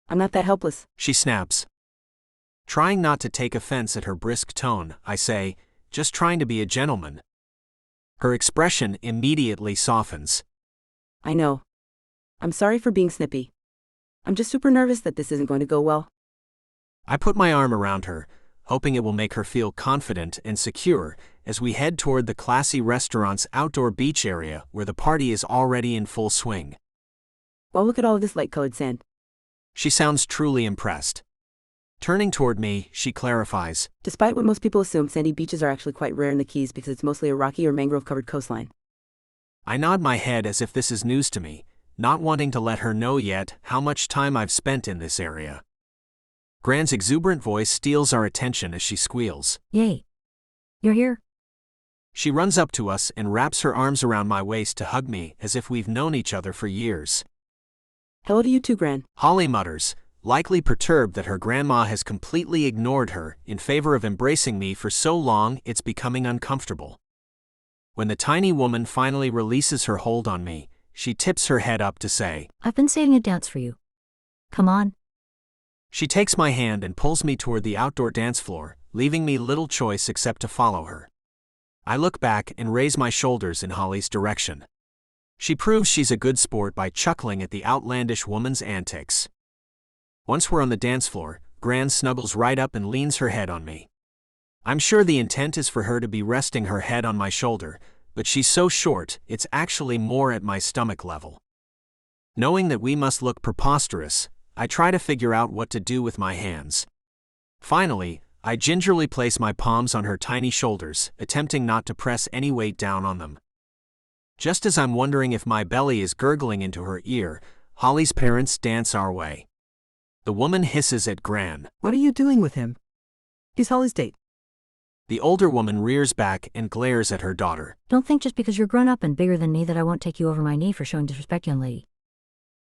I'm not that helpless, she snaps. Trying not to take offense at her brisk tone, I say, just trying to be a gentleman. Her expression immediately softens. I know. I'm sorry for being snippy. I'm just super nervous that this isn't going to go well. I put my arm around her, hoping it will make her feel confident and secure as we head toward the classy restaurant's outdoor beach area where the party is already in full swing. Well, look at all of this light-colored sand. She sounds truly impressed. Turning toward me, she clarifies. Despite what most people assume, sandy beaches are actually quite rare in the Keys because it's mostly a rocky or mangrove-covered coastline. I nod my head as if this is news to me, not wanting to let her know yet how much time I've spent in this area. Gran's exuberant voice steals our attention as she squeals. Yay. You're here? She runs up to us and wraps her arms around my waist to hug me as if we've known each other for years. Hello to you too, Gran. Holly mutters, likely perturbed that her grandma has completely ignored her in favor of embracing me for so long it's becoming uncomfortable. When the tiny woman finally releases her hold on me, she tips her head up to say, I've been saving a dance for you. Come on. She takes my hand and pulls me toward the outdoor dance floor, leaving me little choice except to follow her. I look back and raise my shoulders in Holly's direction. She proves she's a good sport by chuckling at the outlandish woman's antics. Once we're on the dance floor, Gran snuggles right up and leans her head on me. I'm sure the intent is for her to be resting her head on my shoulder, but she's so short, it's actually more at my stomach level. Knowing that we must look preposterous, I try to figure out what to do with my hands. Finally, I gingerly place my palms on her tiny shoulders, attempting not to press any weight down on them. Just as I'm wondering if my belly is gurgling into her ear, Holly's parents dance our way. The woman hisses at Gran. What are you doing with him? He's Holly's date. The older woman rears back and glares at her daughter. Don't think just because you're grown up and bigger than me that I won't take you over my knee for showing disrespect, young lady.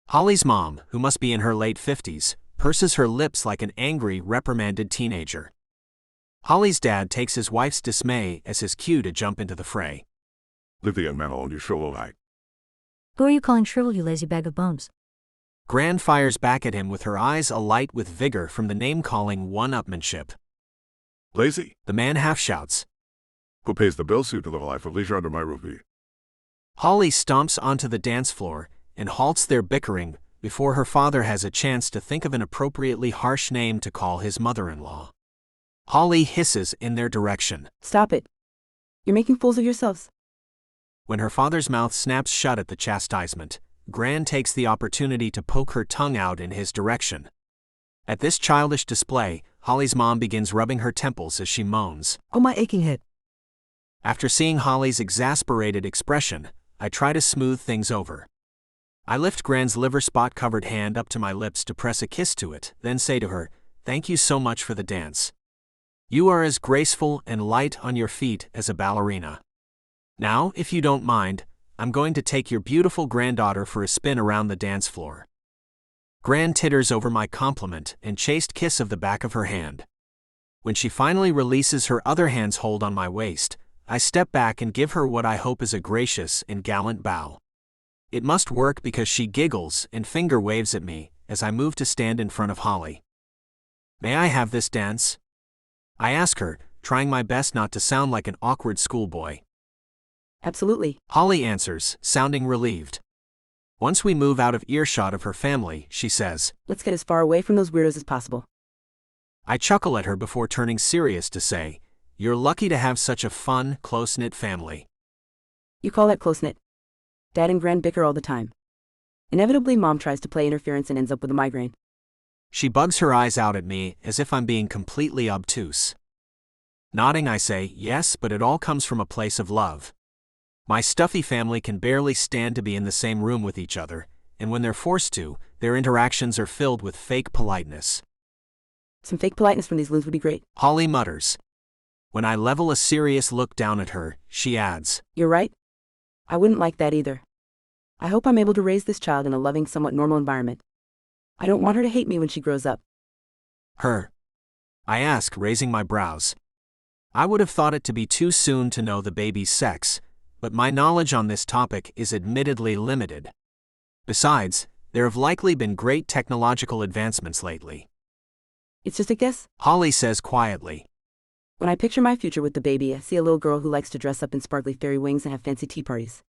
Holly's mom, who must be in her late 50s, purses her lips like an angry, reprimanded teenager. Holly's dad takes his wife's dismay as his cue to jump into the fray. Leave the young man alone, you shrivel like. Who are you calling shriveled, you lazy bag of bones? Gran fires back at him with her eyes alight with vigor from the name-calling one-upmanship. Lazy? The man half-shouts. Who pays the bills to live a life of leisure under my roof? Holly stomps onto the dance floor and halts their bickering before her father has a chance to think of an appropriately harsh name to call his mother-in-law. Holly hisses in their direction. Stop it. You're making fools of yourselves. When her father's mouth snaps shut at the chastisement, Gran takes the opportunity to poke her tongue out in his direction. At this childish display, Holly's mom begins rubbing her temples as she moans. Oh, my aching head. After seeing Holly's exasperated expression, I try to smooth things over. I lift Gran's liver spot-covered hand up to my lips to press a kiss to it, then say to her, "Thank you so much for the dance. You are as graceful and light on your feet as a ballerina. Now, if you don't mind, I'm going to take your beautiful granddaughter for a spin around the dance floor." Gran titters over my compliment and chaste kiss of the back of her hand. When she finally releases her other hand's hold on my waist, I step back and give her what I hope is a gracious and gallant bow. It must work because she giggles and finger waves at me as I move to stand in front of Holly. "May I have this dance?" I ask her, trying my best not to sound like an awkward schoolboy. Absolutely. Holly answers, sounding relieved. Once we move out of earshot of her family, she says, Let's get as far away from those weirdos as possible. I chuckle at her before turning serious to say, "You're lucky to have such a fun, close-knit family." You call that close-knit? Dad and Gran bicker all the time. Inevitably, Mom tries to play interference and ends up with a migraine. She bugs her eyes out at me as if I'm being completely obtuse. Nodding, I say, "Yes, but it all comes from a place of love. My stuffy family can barely stand to be in the same room with each other, and when they're forced to, their interactions are filled with fake politeness." Some fake politeness from these loons would be great. Holly mutters. When I level a serious look down at her, she adds, You're right. I wouldn't like that either. I hope I'm able to raise this child in a loving, somewhat normal environment. I don't want her to hate me when she grows up. "Her?" I ask, raising my brows. I would have thought it to be too soon to know the baby's sex, but my knowledge on this topic is admittedly limited. Besides, there have likely been great technological advancements lately. It's just a guess. Holly says quietly. When I picture my future with the baby, I see a little girl who likes to dress up in sparkly fairy wings and have fancy tea parties.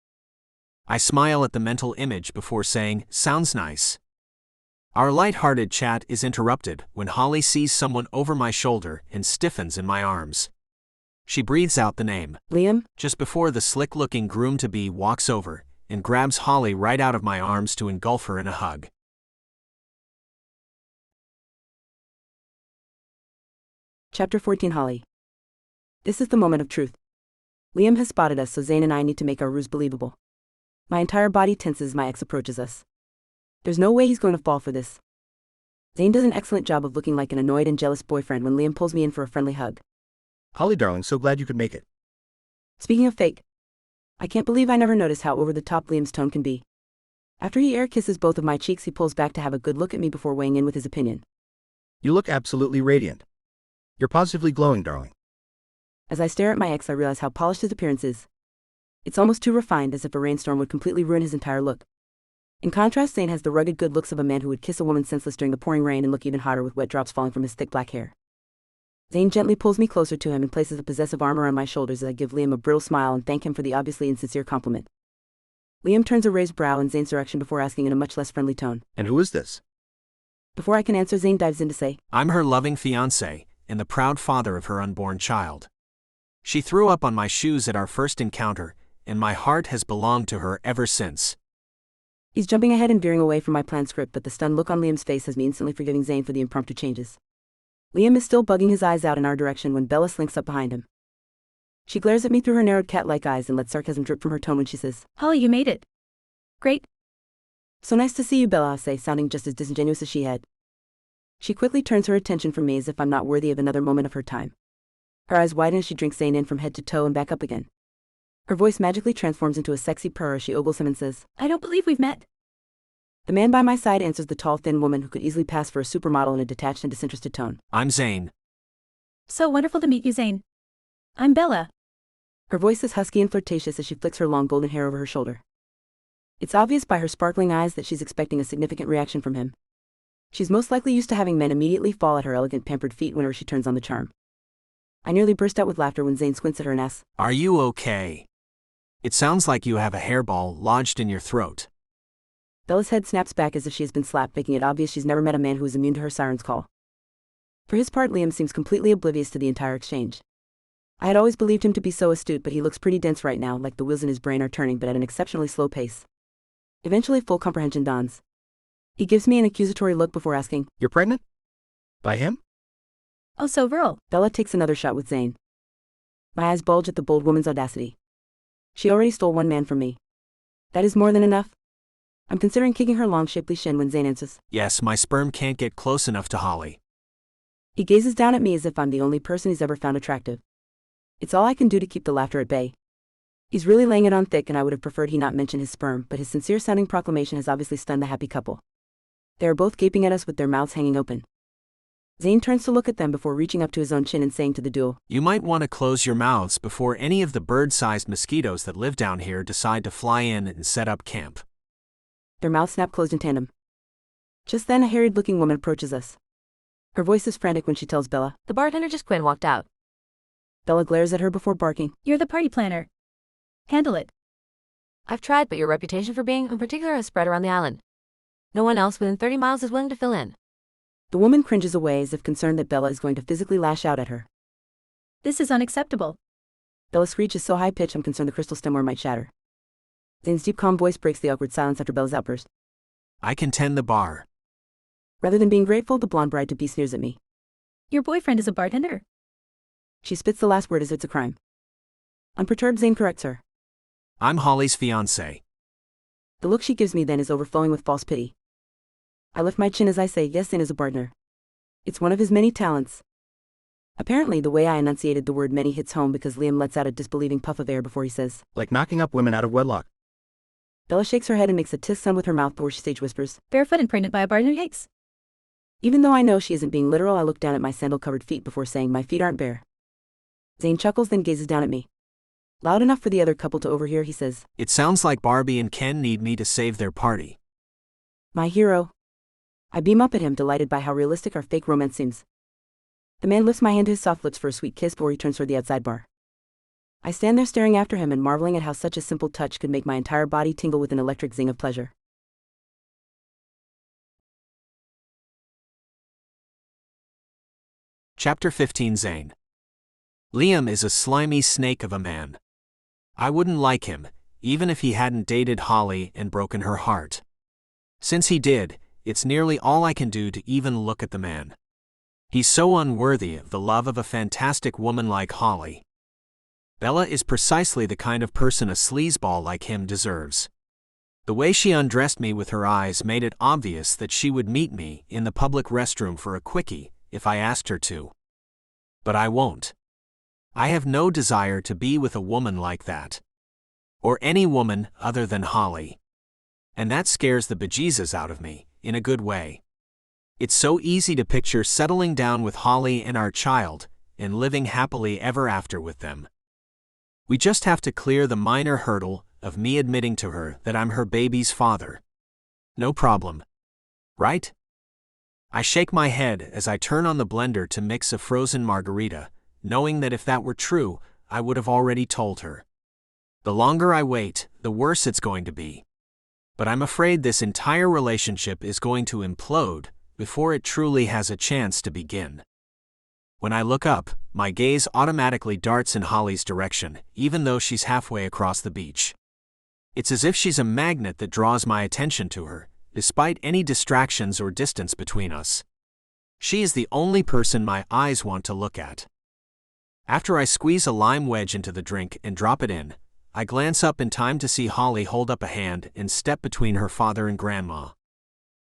I smile at the mental image before saying, "Sounds nice." Our light-hearted chat is interrupted when Holly sees someone over my shoulder and stiffens in my arms. She breathes out the name, Liam? just before the slick-looking groom-to-be walks over and grabs Holly right out of my arms to engulf her in a hug. Chapter 14. Holly. This is the moment of truth. Liam has spotted us, so Zane and I need to make our ruse believable. My entire body tenses as my ex approaches us. There's no way he's going to fall for this. Zane does an excellent job of looking like an annoyed and jealous boyfriend when Liam pulls me in for a friendly hug. Holly, darling, so glad you could make it. Speaking of fake, I can't believe I never noticed how over the top Liam's tone can be. After he air kisses both of my cheeks, he pulls back to have a good look at me before weighing in with his opinion. You look absolutely radiant. You're positively glowing, darling. As I stare at my ex, I realize how polished his appearance is. It's almost too refined, as if a rainstorm would completely ruin his entire look. In contrast, Zane has the rugged good looks of a man who would kiss a woman senseless during the pouring rain and look even hotter with wet drops falling from his thick black hair. Zane gently pulls me closer to him and places a possessive arm around my shoulders as I give Liam a brittle smile and thank him for the obviously insincere compliment. Liam turns a raised brow in Zane's direction before asking in a much less friendly tone. And who is this? Before I can answer, Zane dives in to say, I'm her loving fiancé and the proud father of her unborn child. She threw up on my shoes at our first encounter, and my heart has belonged to her ever since. He's jumping ahead and veering away from my planned script, but the stunned look on Liam's face has me instantly forgiving Zane for the impromptu changes. Liam is still bugging his eyes out in our direction when Bella slinks up behind him. She glares at me through her narrowed cat-like eyes and lets sarcasm drip from her tone when she says, Holly, you made it. Great. So nice to see you, Bella, I say, sounding just as disingenuous as she had. She quickly turns her attention from me as if I'm not worthy of another moment of her time. Her eyes widen as she drinks Zane in from head to toe and back up again. Her voice magically transforms into a sexy purr as she ogles him and says, I don't believe we've met. The man by my side answers the tall, thin woman who could easily pass for a supermodel in a detached and disinterested tone. I'm Zane. So wonderful to meet you, Zane. I'm Bella. Her voice is husky and flirtatious as she flicks her long golden hair over her shoulder. It's obvious by her sparkling eyes that she's expecting a significant reaction from him. She's most likely used to having men immediately fall at her elegant, pampered feet whenever she turns on the charm. I nearly burst out with laughter when Zane squints at her and asks, Are you okay? It sounds like you have a hairball lodged in your throat. Bella's head snaps back as if she has been slapped, making it obvious she's never met a man who is immune to her siren's call. For his part, Liam seems completely oblivious to the entire exchange. I had always believed him to be so astute, but he looks pretty dense right now, like the wheels in his brain are turning but at an exceptionally slow pace. Eventually, full comprehension dawns. He gives me an accusatory look before asking, You're pregnant? By him? Oh, so virile. Bella takes another shot with Zane. My eyes bulge at the bold woman's audacity. She already stole one man from me. That is more than enough. I'm considering kicking her long, shapely shin when Zane answers, Yes, my sperm can't get close enough to Holly. He gazes down at me as if I'm the only person he's ever found attractive. It's all I can do to keep the laughter at bay. He's really laying it on thick, and I would have preferred he not mention his sperm, but his sincere-sounding proclamation has obviously stunned the happy couple. They are both gaping at us with their mouths hanging open. Zane turns to look at them before reaching up to his own chin and saying to the duo, You might want to close your mouths before any of the bird-sized mosquitoes that live down here decide to fly in and set up camp. Their mouths snap closed in tandem. Just then, a harried-looking woman approaches us. Her voice is frantic when she tells Bella, The bartender just quit and walked out. Bella glares at her before barking, You're the party planner. Handle it. I've tried, but your reputation for being in particular has spread around the island. No one else within 30 miles is willing to fill in. The woman cringes away as if concerned that Bella is going to physically lash out at her. This is unacceptable. Bella's screech is so high-pitched I'm concerned the crystal stemware might shatter. Zane's deep, calm voice breaks the awkward silence after Bella's outburst. I can tend the bar. Rather than being grateful, the blonde bride-to-be sneers at me. Your boyfriend is a bartender? She spits the last word as if it's a crime. Unperturbed, Zane corrects her. I'm Holly's fiancé. The look she gives me then is overflowing with false pity. I lift my chin as I say, yes, Zane is a bartender. It's one of his many talents. Apparently, the way I enunciated the word many hits home because Liam lets out a disbelieving puff of air before he says, Like knocking up women out of wedlock. Bella shakes her head and makes a tisk sound with her mouth before she stage whispers. Barefoot and pregnant by a bartender, yikes. Even though I know she isn't being literal, I look down at my sandal-covered feet before saying my feet aren't bare. Zane chuckles, then gazes down at me. Loud enough for the other couple to overhear, he says, It sounds like Barbie and Ken need me to save their party. My hero. I beam up at him, delighted by how realistic our fake romance seems. The man lifts my hand to his soft lips for a sweet kiss before he turns toward the outside bar. I stand there staring after him and marveling at how such a simple touch could make my entire body tingle with an electric zing of pleasure. Chapter 15 Zane. Liam is a slimy snake of a man. I wouldn't like him, even if he hadn't dated Holly and broken her heart. Since he did, it's nearly all I can do to even look at the man. He's so unworthy of the love of a fantastic woman like Holly. Bella is precisely the kind of person a sleazeball like him deserves. The way she undressed me with her eyes made it obvious that she would meet me in the public restroom for a quickie if I asked her to. But I won't. I have no desire to be with a woman like that. Or any woman other than Holly. And that scares the bejesus out of me, in a good way. It's so easy to picture settling down with Holly and our child, and living happily ever after with them. We just have to clear the minor hurdle of me admitting to her that I'm her baby's father. No problem. Right? I shake my head as I turn on the blender to mix a frozen margarita, knowing that if that were true, I would have already told her. The longer I wait, the worse it's going to be. But I'm afraid this entire relationship is going to implode before it truly has a chance to begin. When I look up, my gaze automatically darts in Holly's direction, even though she's halfway across the beach. It's as if she's a magnet that draws my attention to her, despite any distractions or distance between us. She is the only person my eyes want to look at. After I squeeze a lime wedge into the drink and drop it in, I glance up in time to see Holly hold up a hand and step between her father and grandma.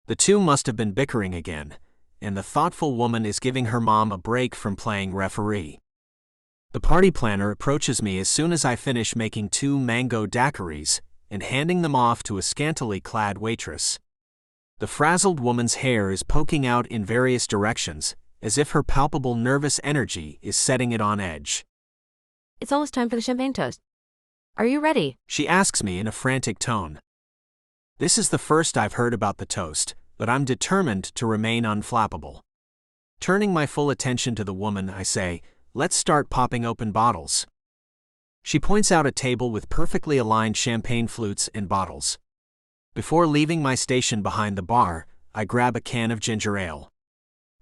The two must have been bickering again, and the thoughtful woman is giving her mom a break from playing referee. The party planner approaches me as soon as I finish making 2 mango daiquiris and handing them off to a scantily clad waitress. The frazzled woman's hair is poking out in various directions, as if her palpable nervous energy is setting it on edge. It's almost time for the champagne toast. Are you ready? She asks me in a frantic tone. This is the first I've heard about the toast, but I'm determined to remain unflappable. Turning my full attention to the woman, I say, "Let's start popping open bottles." She points out a table with perfectly aligned champagne flutes and bottles. Before leaving my station behind the bar, I grab a can of ginger ale.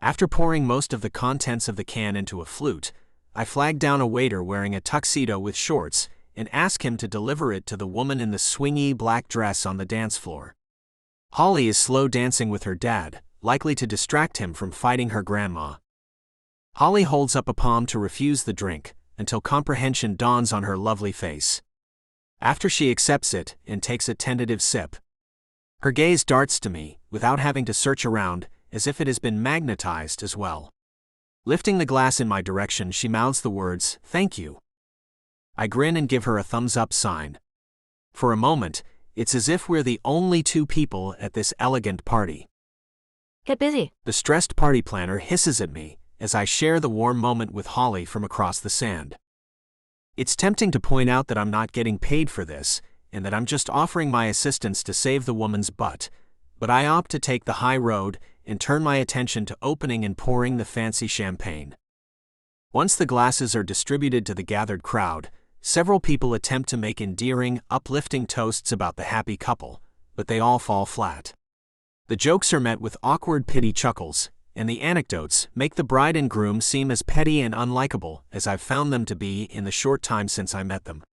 After pouring most of the contents of the can into a flute, I flag down a waiter wearing a tuxedo with shorts and ask him to deliver it to the woman in the swingy black dress on the dance floor. Holly is slow dancing with her dad, likely to distract him from fighting her grandma. Holly holds up a palm to refuse the drink, until comprehension dawns on her lovely face. After she accepts it and takes a tentative sip, her gaze darts to me, without having to search around, as if it has been magnetized as well. Lifting the glass in my direction, she mouths the words, "Thank you." I grin and give her a thumbs-up sign. For a moment, it's as if we're the only 2 people at this elegant party. Get busy. The stressed party planner hisses at me as I share the warm moment with Holly from across the sand. It's tempting to point out that I'm not getting paid for this, and that I'm just offering my assistance to save the woman's butt, but I opt to take the high road and turn my attention to opening and pouring the fancy champagne. Once the glasses are distributed to the gathered crowd, several people attempt to make endearing, uplifting toasts about the happy couple, but they all fall flat. The jokes are met with awkward pity chuckles, and the anecdotes make the bride and groom seem as petty and unlikable as I've found them to be in the short time since I met them.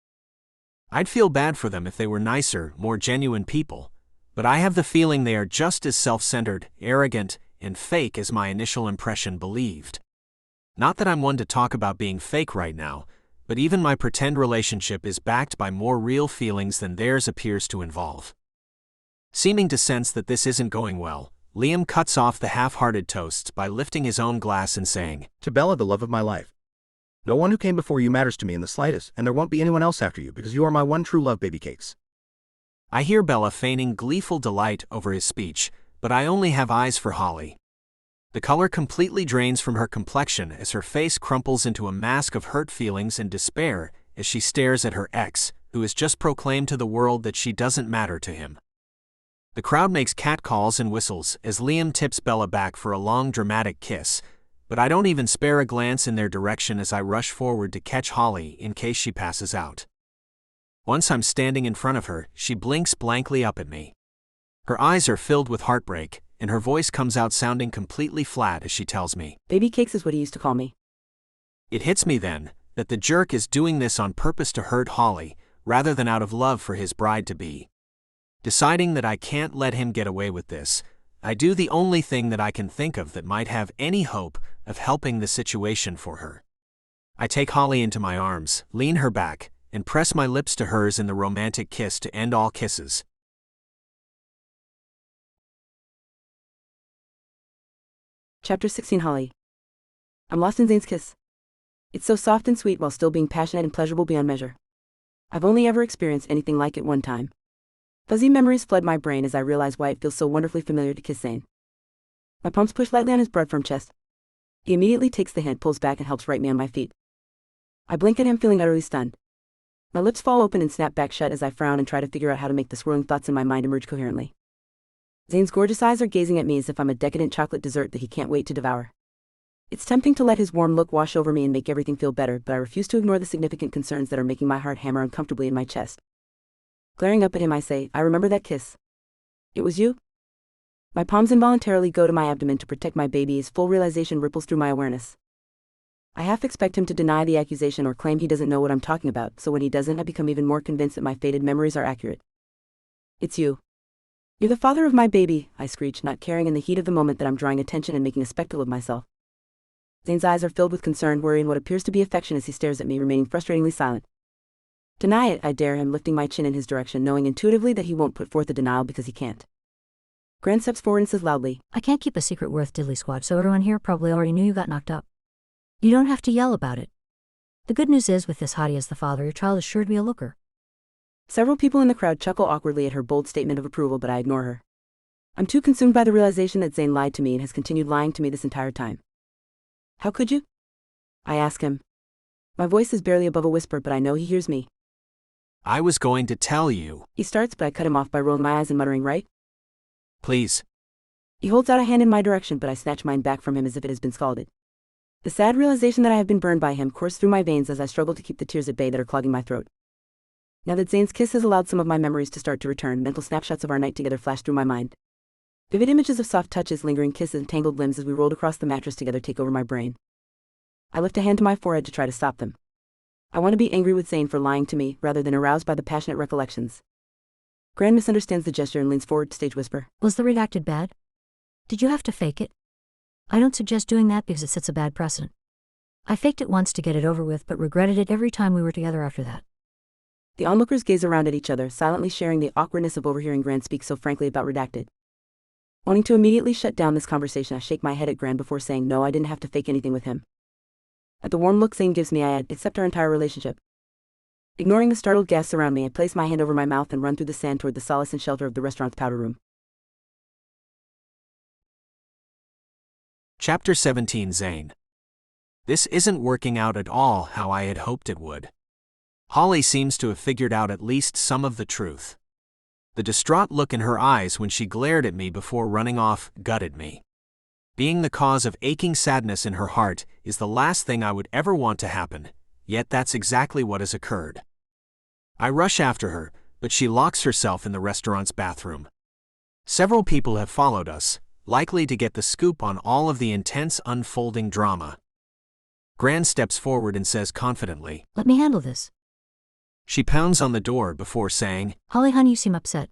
I'd feel bad for them if they were nicer, more genuine people, but I have the feeling they are just as self-centered, arrogant, and fake as my initial impression believed. Not that I'm one to talk about being fake right now, but even my pretend relationship is backed by more real feelings than theirs appears to involve. Seeming to sense that this isn't going well, Liam cuts off the half-hearted toasts by lifting his own glass and saying, To Bella, the love of my life. No one who came before you matters to me in the slightest, and there won't be anyone else after you because you are my one true love, baby cakes. I hear Bella feigning gleeful delight over his speech, but I only have eyes for Holly. The color completely drains from her complexion as her face crumples into a mask of hurt feelings and despair as she stares at her ex, who has just proclaimed to the world that she doesn't matter to him. The crowd makes catcalls and whistles as Liam tips Bella back for a long dramatic kiss, but I don't even spare a glance in their direction as I rush forward to catch Holly in case she passes out. Once I'm standing in front of her, she blinks blankly up at me. Her eyes are filled with heartbreak, and her voice comes out sounding completely flat as she tells me, Baby cakes is what he used to call me. It hits me then that the jerk is doing this on purpose to hurt Holly, rather than out of love for his bride-to-be. Deciding that I can't let him get away with this, I do the only thing that I can think of that might have any hope of helping the situation for her. I take Holly into my arms, lean her back, and press my lips to hers in the romantic kiss to end all kisses. Chapter 16 Holly. I'm lost in Zane's kiss. It's so soft and sweet while still being passionate and pleasurable beyond measure. I've only ever experienced anything like it one time. Fuzzy memories flood my brain as I realize why it feels so wonderfully familiar to kiss Zane. My palms push lightly on his broad-firm chest. He immediately takes the hint, pulls back, and helps right me on my feet. I blink at him, feeling utterly stunned. My lips fall open and snap back shut as I frown and try to figure out how to make the swirling thoughts in my mind emerge coherently. Zane's gorgeous eyes are gazing at me as if I'm a decadent chocolate dessert that he can't wait to devour. It's tempting to let his warm look wash over me and make everything feel better, but I refuse to ignore the significant concerns that are making my heart hammer uncomfortably in my chest. Glaring up at him, I say, "I remember that kiss. It was you?" My palms involuntarily go to my abdomen to protect my baby as full realization ripples through my awareness. I half expect him to deny the accusation or claim he doesn't know what I'm talking about, so when he doesn't, I become even more convinced that my faded memories are accurate. "It's you. You're the father of my baby," I screech, not caring in the heat of the moment that I'm drawing attention and making a spectacle of myself. Zane's eyes are filled with concern, worry, and what appears to be affection as he stares at me, remaining frustratingly silent. "Deny it," I dare him, lifting my chin in his direction, knowing intuitively that he won't put forth a denial because he can't. Gran steps forward and says loudly, I can't keep a secret worth diddly squat, so everyone here probably already knew you got knocked up. You don't have to yell about it. The good news is, with this hottie as the father, your child is sure to be a looker. Several people in the crowd chuckle awkwardly at her bold statement of approval, but I ignore her. I'm too consumed by the realization that Zane lied to me and has continued lying to me this entire time. "How could you?" I ask him. My voice is barely above a whisper, but I know he hears me. I was going to tell you. He starts, but I cut him off by rolling my eyes and muttering, "Right?" Please. He holds out a hand in my direction, but I snatch mine back from him as if it has been scalded. The sad realization that I have been burned by him courses through my veins as I struggle to keep the tears at bay that are clogging my throat. Now that Zane's kiss has allowed some of my memories to start to return, mental snapshots of our night together flash through my mind. Vivid images of soft touches, lingering kisses, and tangled limbs as we rolled across the mattress together take over my brain. I lift a hand to my forehead to try to stop them. I want to be angry with Zane for lying to me, rather than aroused by the passionate recollections. Gran misunderstands the gesture and leans forward to stage whisper. Was the redacted bad? Did you have to fake it? I don't suggest doing that because it sets a bad precedent. I faked it once to get it over with, but regretted it every time we were together after that. The onlookers gaze around at each other, silently sharing the awkwardness of overhearing Gran speak so frankly about redacted. Wanting to immediately shut down this conversation, I shake my head at Gran before saying, "No, I didn't have to fake anything with him." At the warm look Zane gives me, I add, "Except our entire relationship." Ignoring the startled gasps around me, I place my hand over my mouth and run through the sand toward the solace and shelter of the restaurant's powder room. Chapter 17. Zane. This isn't working out at all how I had hoped it would. Holly seems to have figured out at least some of the truth. The distraught look in her eyes when she glared at me before running off gutted me. Being the cause of aching sadness in her heart is the last thing I would ever want to happen, yet that's exactly what has occurred. I rush after her, but she locks herself in the restaurant's bathroom. Several people have followed us, likely to get the scoop on all of the intense unfolding drama. Gran steps forward and says confidently, Let me handle this. She pounds on the door before saying, Holly, hon, you seem upset.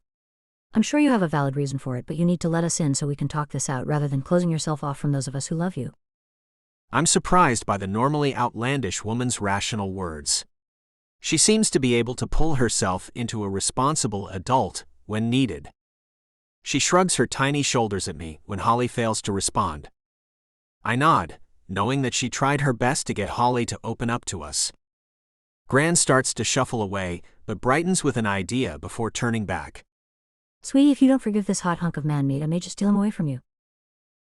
I'm sure you have a valid reason for it, but you need to let us in so we can talk this out rather than closing yourself off from those of us who love you. I'm surprised by the normally outlandish woman's rational words. She seems to be able to pull herself into a responsible adult when needed. She shrugs her tiny shoulders at me when Holly fails to respond. I nod, knowing that she tried her best to get Holly to open up to us. Gran starts to shuffle away, but brightens with an idea before turning back. Sweetie, if you don't forgive this hot hunk of man meat, I may just steal him away from you.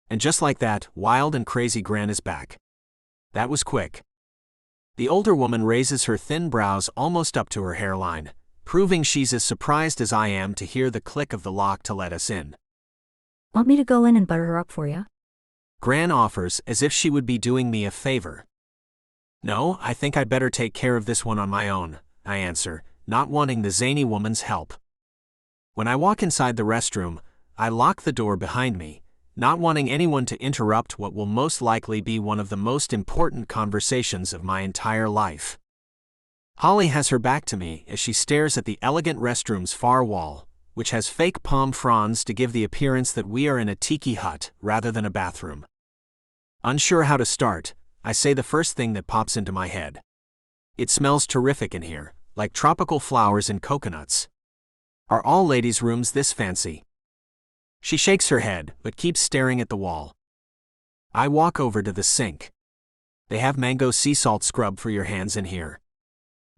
And just like that, wild and crazy Gran is back. That was quick. The older woman raises her thin brows almost up to her hairline, proving she's as surprised as I am to hear the click of the lock to let us in. Want me to go in and butter her up for you? Gran offers as if she would be doing me a favor. No, I think I'd better take care of this one on my own, I answer, not wanting the zany woman's help. When I walk inside the restroom, I lock the door behind me, not wanting anyone to interrupt what will most likely be one of the most important conversations of my entire life. Holly has her back to me as she stares at the elegant restroom's far wall, which has fake palm fronds to give the appearance that we are in a tiki hut rather than a bathroom. Unsure how to start, I say the first thing that pops into my head. It smells terrific in here, like tropical flowers and coconuts. Are all ladies' rooms this fancy? She shakes her head, but keeps staring at the wall. I walk over to the sink. They have mango sea salt scrub for your hands in here.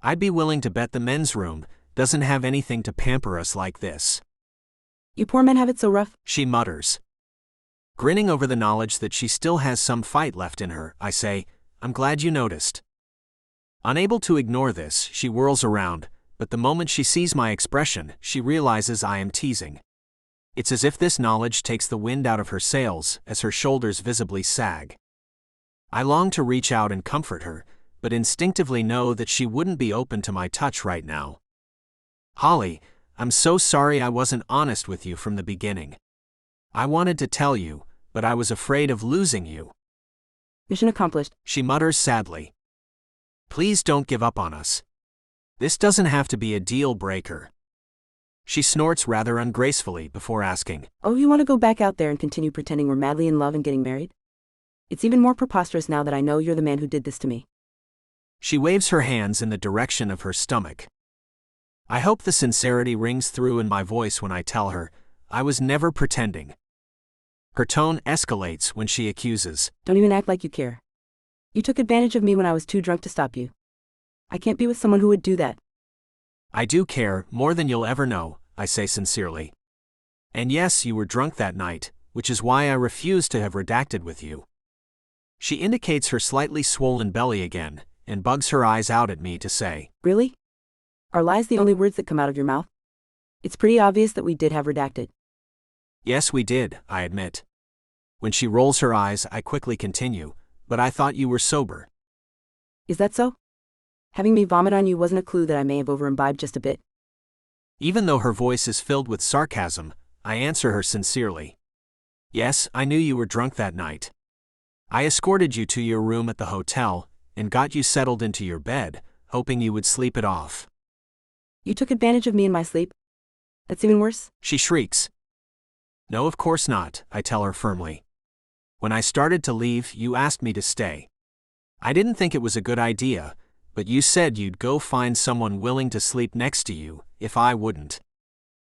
I'd be willing to bet the men's room doesn't have anything to pamper us like this. You poor men have it so rough. she mutters. Grinning over the knowledge that she still has some fight left in her, I say, I'm glad you noticed. Unable to ignore this, she whirls around, but the moment she sees my expression, she realizes I am teasing. It's as if this knowledge takes the wind out of her sails, as her shoulders visibly sag. I long to reach out and comfort her, but instinctively know that she wouldn't be open to my touch right now. Holly, I'm so sorry I wasn't honest with you from the beginning. I wanted to tell you, but I was afraid of losing you. Mission accomplished, she mutters sadly. Please don't give up on us. This doesn't have to be a deal breaker. She snorts rather ungracefully before asking, Oh, you want to go back out there and continue pretending we're madly in love and getting married? It's even more preposterous now that I know you're the man who did this to me. She waves her hands in the direction of her stomach. I hope the sincerity rings through in my voice when I tell her, I was never pretending. Her tone escalates when she accuses, Don't even act like you care. You took advantage of me when I was too drunk to stop you. I can't be with someone who would do that. I do care, more than you'll ever know, I say sincerely. And yes, you were drunk that night, which is why I refused to have redacted with you. She indicates her slightly swollen belly again, and bugs her eyes out at me to say, Really? Are lies the only words that come out of your mouth? It's pretty obvious that we did have redacted. Yes, we did, I admit. When she rolls her eyes, I quickly continue, but I thought you were sober. Is that so? Having me vomit on you wasn't a clue that I may have over-imbibed just a bit. Even though her voice is filled with sarcasm, I answer her sincerely. Yes, I knew you were drunk that night. I escorted you to your room at the hotel, and got you settled into your bed, hoping you would sleep it off. You took advantage of me in my sleep? That's even worse? She shrieks. No, of course not, I tell her firmly. When I started to leave, you asked me to stay. I didn't think it was a good idea, but you said you'd go find someone willing to sleep next to you, if I wouldn't.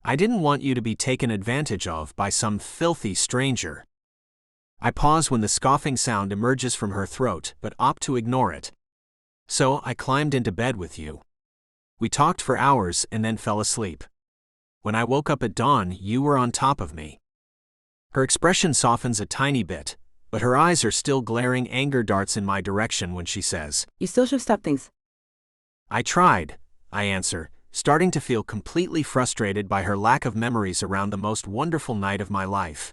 I didn't want you to be taken advantage of by some filthy stranger. I pause when the scoffing sound emerges from her throat, but opt to ignore it. So I climbed into bed with you. We talked for hours and then fell asleep. When I woke up at dawn, you were on top of me. Her expression softens a tiny bit, but her eyes are still glaring anger darts in my direction when she says, You still should have stopped things. I tried, I answer, starting to feel completely frustrated by her lack of memories around the most wonderful night of my life.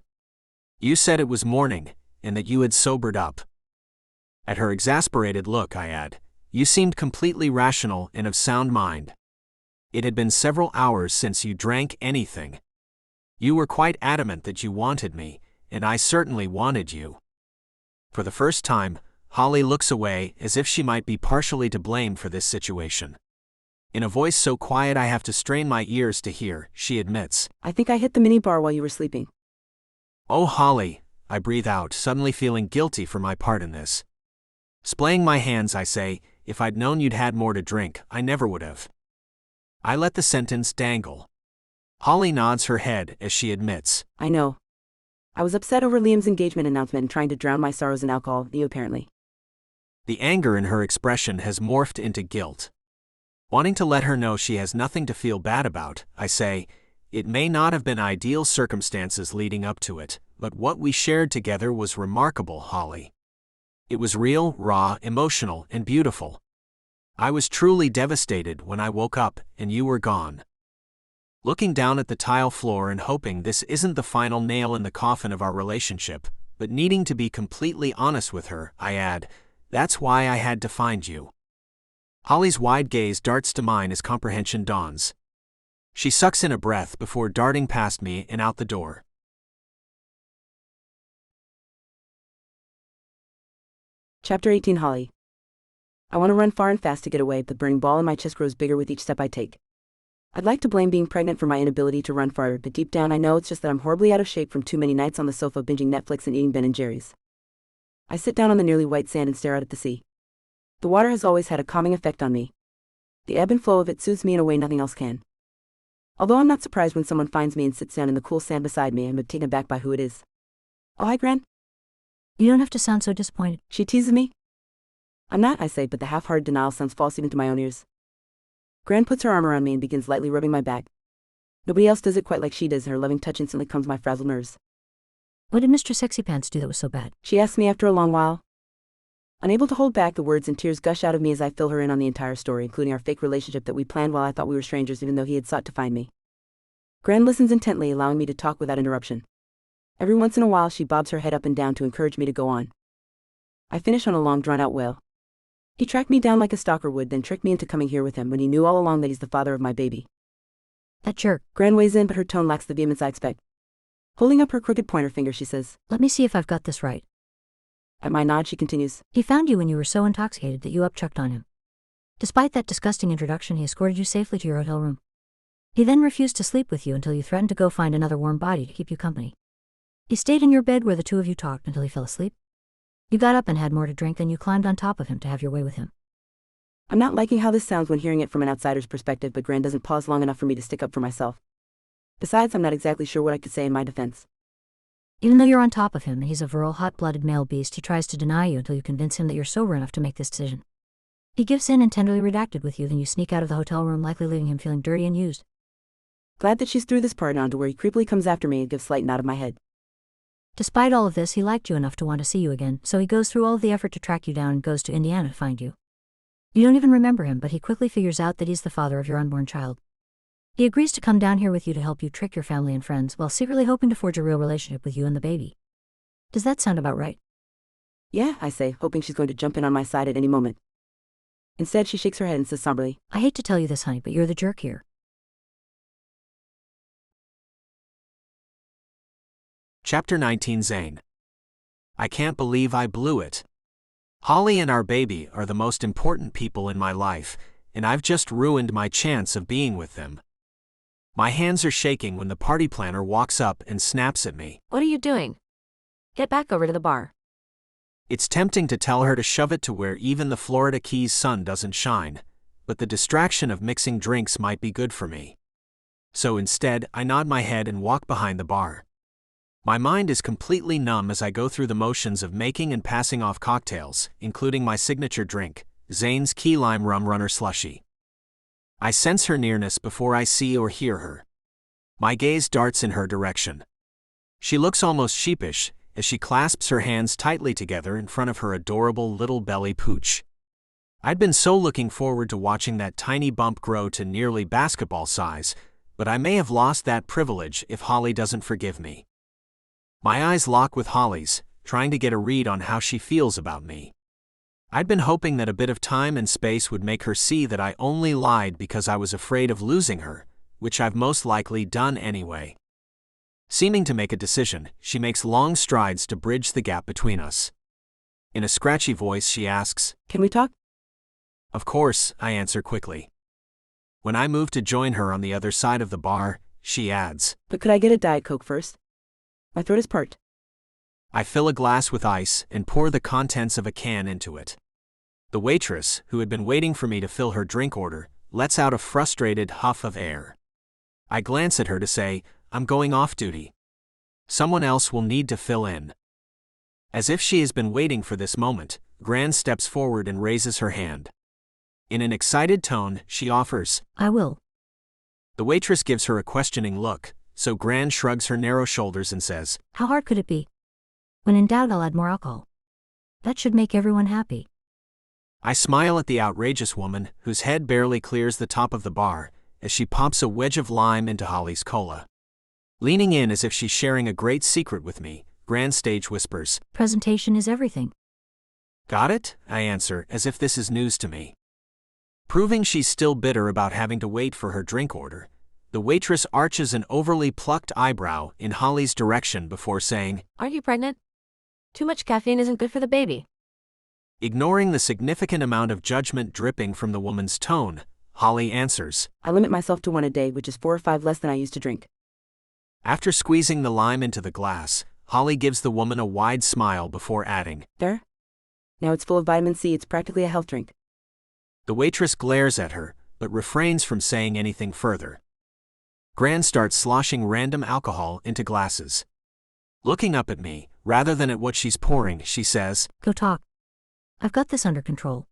You said it was morning, and that you had sobered up. At her exasperated look, I add, you seemed completely rational and of sound mind. It had been several hours since you drank anything. You were quite adamant that you wanted me, and I certainly wanted you. For the first time, Holly looks away as if she might be partially to blame for this situation. In a voice so quiet I have to strain my ears to hear, she admits, I think I hit the minibar while you were sleeping. Oh, Holly, I breathe out, suddenly feeling guilty for my part in this. Splaying my hands, I say, if I'd known you'd had more to drink, I never would have. I let the sentence dangle. Holly nods her head as she admits, I know. I was upset over Liam's engagement announcement and trying to drown my sorrows in alcohol, you apparently. The anger in her expression has morphed into guilt. Wanting to let her know she has nothing to feel bad about, I say, it may not have been ideal circumstances leading up to it, but what we shared together was remarkable, Holly. It was real, raw, emotional, and beautiful. I was truly devastated when I woke up and you were gone. Looking down at the tile floor and hoping this isn't the final nail in the coffin of our relationship, but needing to be completely honest with her, I add, that's why I had to find you. Holly's wide gaze darts to mine as comprehension dawns. She sucks in a breath before darting past me and out the door. Chapter 18 Holly. I want to run far and fast to get away, but the burning ball in my chest grows bigger with each step I take. I'd like to blame being pregnant for my inability to run farther, but deep down I know it's just that I'm horribly out of shape from too many nights on the sofa binging Netflix and eating Ben & Jerry's. I sit down on the nearly white sand and stare out at the sea. The water has always had a calming effect on me. The ebb and flow of it soothes me in a way nothing else can. Although I'm not surprised when someone finds me and sits down in the cool sand beside me, I'm taken aback by who it is. Oh, hi, Gran. You don't have to sound so disappointed. She teases me. I'm not, I say, but the half-hearted denial sounds false even to my own ears. Gran puts her arm around me and begins lightly rubbing my back. Nobody else does it quite like she does, and her loving touch instantly calms my frazzled nerves. What did Mr. Sexy Pants do that was so bad? She asks me after a long while. Unable to hold back, the words and tears gush out of me as I fill her in on the entire story, including our fake relationship that we planned while I thought we were strangers, even though he had sought to find me. Gran listens intently, allowing me to talk without interruption. Every once in a while, she bobs her head up and down to encourage me to go on. I finish on a long, drawn-out wail. He tracked me down like a stalker would, then tricked me into coming here with him when he knew all along that he's the father of my baby. That jerk. Gran weighs in, but her tone lacks the vehemence I expect. Holding up her crooked pointer finger, she says, Let me see if I've got this right. At my nod, she continues, He found you when you were so intoxicated that you upchucked on him. Despite that disgusting introduction, he escorted you safely to your hotel room. He then refused to sleep with you until you threatened to go find another warm body to keep you company. He stayed in your bed where the two of you talked until he fell asleep. You got up and had more to drink, then you climbed on top of him to have your way with him. I'm not liking how this sounds when hearing it from an outsider's perspective, but Gran doesn't pause long enough for me to stick up for myself. Besides, I'm not exactly sure what I could say in my defense. Even though you're on top of him and he's a virile, hot-blooded male beast, he tries to deny you until you convince him that you're sober enough to make this decision. He gives in and tenderly redacted with you, then you sneak out of the hotel room, likely leaving him feeling dirty and used. Glad that she's through this part on to where he creepily comes after me and gives a slight nod of my head. Despite all of this, he liked you enough to want to see you again, so he goes through all of the effort to track you down and goes to Indiana to find you. You don't even remember him, but he quickly figures out that he's the father of your unborn child. He agrees to come down here with you to help you trick your family and friends while secretly hoping to forge a real relationship with you and the baby. Does that sound about right? Yeah, I say, hoping she's going to jump in on my side at any moment. Instead, she shakes her head and says somberly, I hate to tell you this, honey, but you're the jerk here. Chapter 19, Zane. I can't believe I blew it. Holly and our baby are the most important people in my life, and I've just ruined my chance of being with them. My hands are shaking when the party planner walks up and snaps at me. What are you doing? Get back over to the bar. It's tempting to tell her to shove it to where even the Florida Keys sun doesn't shine, but the distraction of mixing drinks might be good for me. So instead, I nod my head and walk behind the bar. My mind is completely numb as I go through the motions of making and passing off cocktails, including my signature drink, Zane's Key Lime Rum Runner Slushie. I sense her nearness before I see or hear her. My gaze darts in her direction. She looks almost sheepish as she clasps her hands tightly together in front of her adorable little belly pooch. I'd been so looking forward to watching that tiny bump grow to nearly basketball size, but I may have lost that privilege if Holly doesn't forgive me. My eyes lock with Holly's, trying to get a read on how she feels about me. I'd been hoping that a bit of time and space would make her see that I only lied because I was afraid of losing her, which I've most likely done anyway. Seeming to make a decision, she makes long strides to bridge the gap between us. In a scratchy voice, she asks, Can we talk? Of course, I answer quickly. When I move to join her on the other side of the bar, she adds, But could I get a Diet Coke first? My throat is parched. I fill a glass with ice and pour the contents of a can into it. The waitress, who had been waiting for me to fill her drink order, lets out a frustrated huff of air. I glance at her to say, I'm going off duty. Someone else will need to fill in. As if she has been waiting for this moment, Gran steps forward and raises her hand. In an excited tone, she offers, I will. The waitress gives her a questioning look, so Gran shrugs her narrow shoulders and says, How hard could it be? When in doubt, I'll add more alcohol. That should make everyone happy. I smile at the outrageous woman, whose head barely clears the top of the bar, as she pops a wedge of lime into Holly's cola. Leaning in as if she's sharing a great secret with me, Gran stage whispers, Presentation is everything. Got it? I answer, as if this is news to me. Proving she's still bitter about having to wait for her drink order, the waitress arches an overly plucked eyebrow in Holly's direction before saying, Aren't you pregnant? Too much caffeine isn't good for the baby. Ignoring the significant amount of judgment dripping from the woman's tone, Holly answers, I limit myself to one a day, which is 4 or 5 less than I used to drink. After squeezing the lime into the glass, Holly gives the woman a wide smile before adding, There? Now it's full of vitamin C, it's practically a health drink. The waitress glares at her, but refrains from saying anything further. Gran starts sloshing random alcohol into glasses. Looking up at me, rather than at what she's pouring, she says, Go talk. I've got this under control.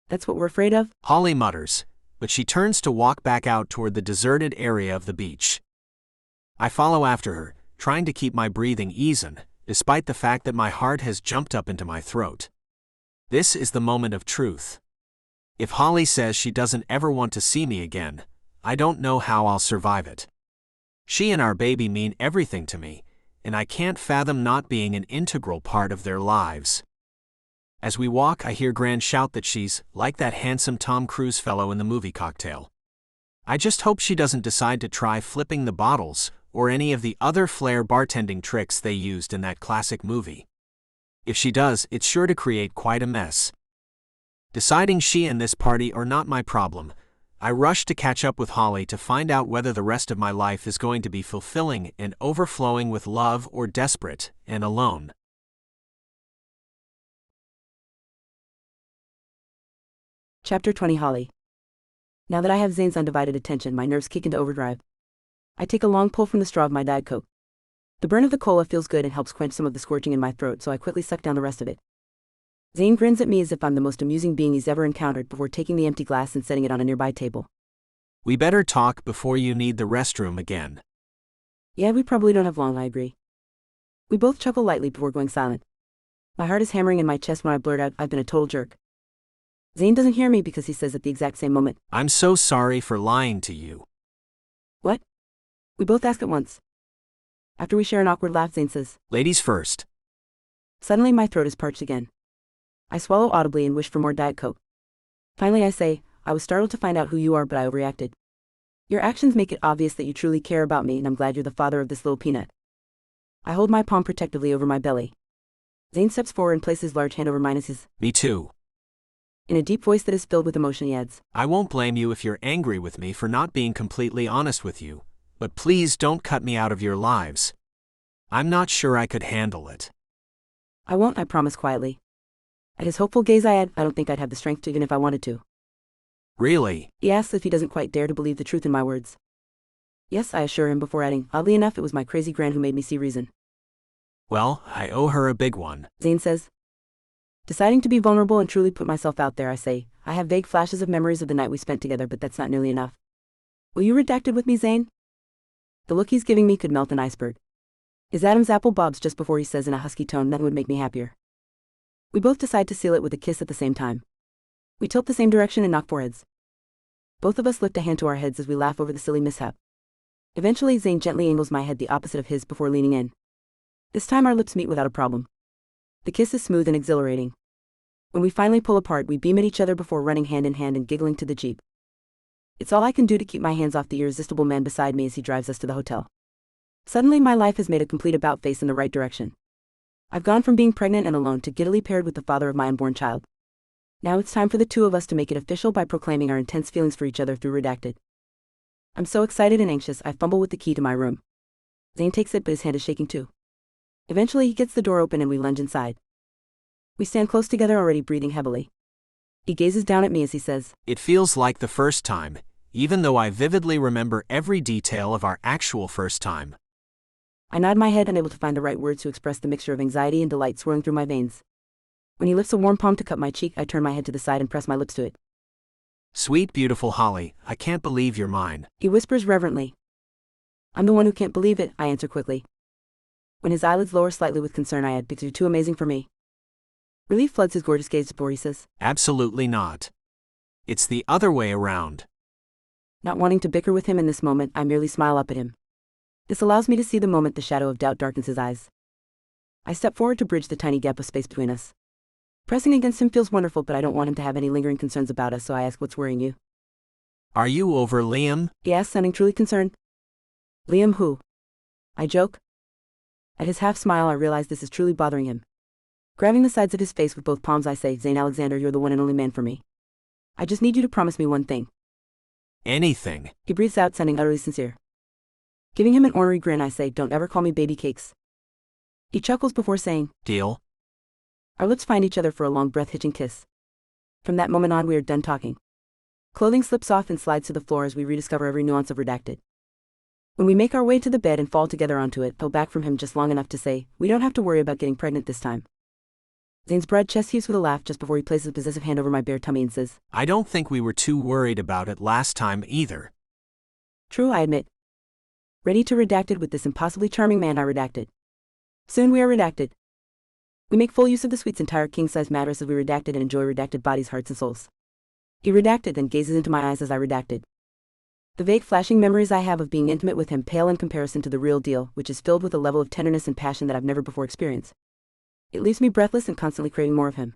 That's what we're afraid of? Holly mutters, but she turns to walk back out toward the deserted area of the beach. I follow after her, trying to keep my breathing even, despite the fact that my heart has jumped up into my throat. This is the moment of truth. If Holly says she doesn't ever want to see me again, I don't know how I'll survive it. She and our baby mean everything to me, and I can't fathom not being an integral part of their lives. As we walk, I hear Gran shout that she's like that handsome Tom Cruise fellow in the movie Cocktail. I just hope she doesn't decide to try flipping the bottles or any of the other flair bartending tricks they used in that classic movie. If she does, it's sure to create quite a mess. Deciding she and this party are not my problem, I rush to catch up with Holly to find out whether the rest of my life is going to be fulfilling and overflowing with love or desperate and alone. Chapter 20 Holly. Now that I have Zane's undivided attention, my nerves kick into overdrive. I take a long pull from the straw of my Diet Coke. The burn of the cola feels good and helps quench some of the scorching in my throat, so I quickly suck down the rest of it. Zane grins at me as if I'm the most amusing being he's ever encountered before taking the empty glass and setting it on a nearby table. We better talk before you need the restroom again. Yeah, we probably don't have long, I agree. We both chuckle lightly before going silent. My heart is hammering in my chest when I blurt out, I've been a total jerk. Zane doesn't hear me because he says at the exact same moment, I'm so sorry for lying to you. What? We both ask at once. After we share an awkward laugh, Zane says, Ladies first. Suddenly my throat is parched again. I swallow audibly and wish for more Diet Coke. Finally I say, I was startled to find out who you are, but I overreacted. Your actions make it obvious that you truly care about me, and I'm glad you're the father of this little peanut. I hold my palm protectively over my belly. Zane steps forward and places his large hand over mine as his. Me too. In a deep voice that is filled with emotion, he adds, I won't blame you if you're angry with me for not being completely honest with you, but please don't cut me out of your lives. I'm not sure I could handle it. I won't, I promise quietly. At his hopeful gaze I add, I don't think I'd have the strength to even if I wanted to. Really? He asks if he doesn't quite dare to believe the truth in my words. Yes, I assure him before adding, oddly enough it was my crazy gran who made me see reason. Well, I owe her a big one. Zane says. Deciding to be vulnerable and truly put myself out there, I say, I have vague flashes of memories of the night we spent together, but that's not nearly enough. Will you redact it with me, Zane? The look he's giving me could melt an iceberg. His Adam's apple bobs just before he says in a husky tone, nothing would make me happier. We both decide to seal it with a kiss at the same time. We tilt the same direction and knock foreheads. Both of us lift a hand to our heads as we laugh over the silly mishap. Eventually, Zane gently angles my head the opposite of his before leaning in. This time our lips meet without a problem. The kiss is smooth and exhilarating. When we finally pull apart, we beam at each other before running hand in hand and giggling to the Jeep. It's all I can do to keep my hands off the irresistible man beside me as he drives us to the hotel. Suddenly, my life has made a complete about-face in the right direction. I've gone from being pregnant and alone to giddily paired with the father of my unborn child. Now it's time for the two of us to make it official by proclaiming our intense feelings for each other through redacted. I'm so excited and anxious, I fumble with the key to my room. Zane takes it, but his hand is shaking too. Eventually, he gets the door open and we lunge inside. We stand close together, already breathing heavily. He gazes down at me as he says, It feels like the first time, even though I vividly remember every detail of our actual first time. I nod my head, unable to find the right words to express the mixture of anxiety and delight swirling through my veins. When he lifts a warm palm to cup my cheek, I turn my head to the side and press my lips to it. Sweet, beautiful Holly, I can't believe you're mine. He whispers reverently. I'm the one who can't believe it, I answer quickly. When his eyelids lower slightly with concern, I add, because you're too amazing for me. Relief floods his gorgeous gaze before he says, Absolutely not. It's the other way around. Not wanting to bicker with him in this moment, I merely smile up at him. This allows me to see the moment the shadow of doubt darkens his eyes. I step forward to bridge the tiny gap of space between us. Pressing against him feels wonderful, but I don't want him to have any lingering concerns about us, so I ask, what's worrying you? Are you over Liam? He asks, sounding truly concerned. Liam who? I joke. At his half smile, I realize this is truly bothering him. Grabbing the sides of his face with both palms, I say, Zane Alexander, you're the one and only man for me. I just need you to promise me one thing. Anything. He breathes out, sounding utterly sincere. Giving him an ornery grin, I say, don't ever call me baby cakes. He chuckles before saying, Deal. Our lips find each other for a long breath-hitching kiss. From that moment on, we are done talking. Clothing slips off and slides to the floor as we rediscover every nuance of redacted. When we make our way to the bed and fall together onto it, pull back from him just long enough to say, we don't have to worry about getting pregnant this time. Zane's broad chest heaves with a laugh just before he places a possessive hand over my bare tummy and says, I don't think we were too worried about it last time either. True, I admit. Ready to redacted with this impossibly charming man I redacted. Soon we are redacted. We make full use of the suite's entire king-size mattress as we redacted and enjoy redacted bodies, hearts, and souls. He redacted, then gazes into my eyes as I redacted. The vague flashing memories I have of being intimate with him pale in comparison to the real deal, which is filled with a level of tenderness and passion that I've never before experienced. It leaves me breathless and constantly craving more of him.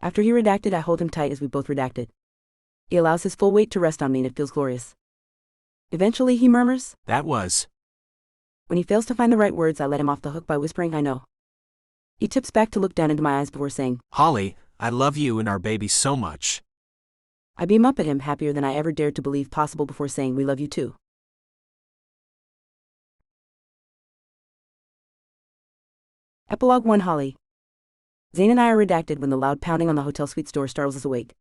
After he redacted, I hold him tight as we both redacted. He allows his full weight to rest on me and it feels glorious. Eventually he murmurs, That was. When he fails to find the right words, I let him off the hook by whispering, I know. He tips back to look down into my eyes before saying, Holly, I love you and our baby so much. I beam up at him, happier than I ever dared to believe possible, before saying, we love you too. Epilogue 1. Holly. Zane and I are redacted when the loud pounding on the hotel suite's door startles us awake.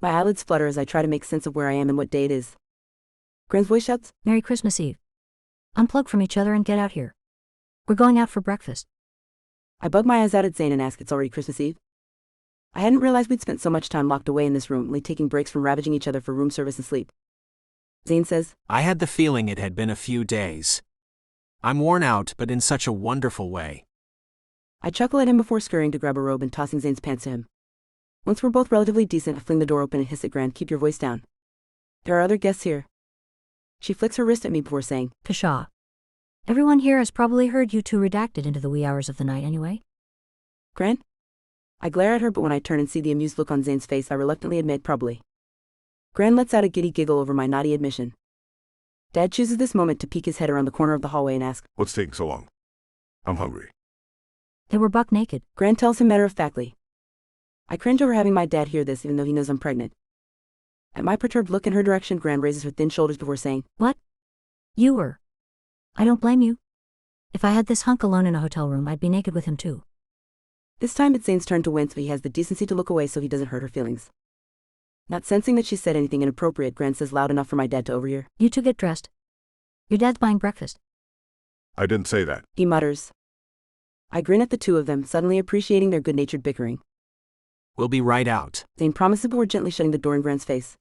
My eyelids flutter as I try to make sense of where I am and what day it is. Gran's voice shouts, Merry Christmas Eve. Unplug from each other and get out here. We're going out for breakfast. I bug my eyes out at Zane and ask, it's already Christmas Eve? I hadn't realized we'd spent so much time locked away in this room, only taking breaks from ravaging each other for room service and sleep. Zane says, I had the feeling it had been a few days. I'm worn out, but in such a wonderful way. I chuckle at him before scurrying to grab a robe and tossing Zane's pants to him. Once we're both relatively decent, I fling the door open and hiss at Gran, keep your voice down. There are other guests here. She flicks her wrist at me before saying, Pshaw. Everyone here has probably heard you two redacted into the wee hours of the night anyway. Gran? I glare at her, but when I turn and see the amused look on Zane's face, I reluctantly admit, probably. Gran lets out a giddy giggle over my naughty admission. Dad chooses this moment to peek his head around the corner of the hallway and ask, What's taking so long? I'm hungry. They were buck naked. Gran tells him matter-of-factly. I cringe over having my dad hear this, even though he knows I'm pregnant. At my perturbed look in her direction, Gran raises her thin shoulders before saying, What? You were. I don't blame you. If I had this hunk alone in a hotel room, I'd be naked with him too. This time it's Zane's turn to wince, but he has the decency to look away so he doesn't hurt her feelings. Not sensing that she said anything inappropriate, Gran says loud enough for my dad to overhear, You two get dressed. Your dad's buying breakfast. I didn't say that. he mutters. I grin at the two of them, suddenly appreciating their good-natured bickering. We'll be right out. Zane promises before gently shutting the door in Gran's face.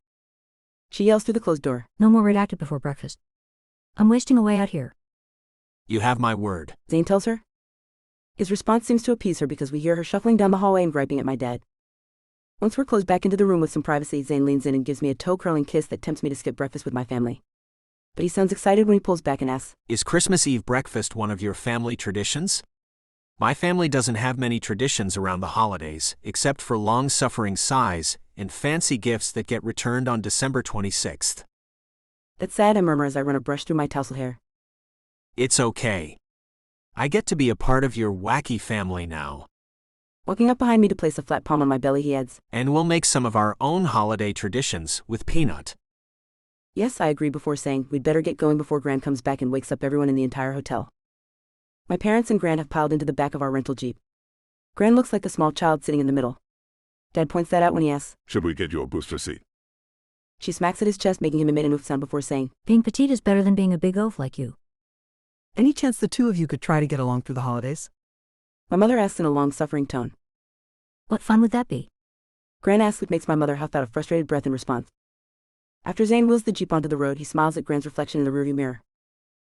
She yells through the closed door, No more redacted before breakfast. I'm wasting away out here. You have my word. Zane tells her. His response seems to appease her because we hear her shuffling down the hallway and griping at my dad. Once we're closed back into the room with some privacy, Zane leans in and gives me a toe-curling kiss that tempts me to skip breakfast with my family. But he sounds excited when he pulls back and asks, Is Christmas Eve breakfast one of your family traditions? My family doesn't have many traditions around the holidays, except for long-suffering sighs and fancy gifts that get returned on December 26th. That's sad, I murmur as I run a brush through my tousled hair. It's okay. I get to be a part of your wacky family now. Walking up behind me to place a flat palm on my belly, he adds, And we'll make some of our own holiday traditions with Peanut. Yes, I agree before saying, we'd better get going before Gran comes back and wakes up everyone in the entire hotel. My parents and Gran have piled into the back of our rental Jeep. Gran looks like a small child sitting in the middle. Dad points that out when he asks, Should we get you a booster seat? She smacks at his chest, making him emit an oof sound before saying, Being petite is better than being a big oaf like you. Any chance the two of you could try to get along through the holidays? My mother asks in a long-suffering tone. What fun would that be? Gran asks, which makes my mother huff out a frustrated breath in response. After Zane wheels the Jeep onto the road, he smiles at Gran's reflection in the rearview mirror.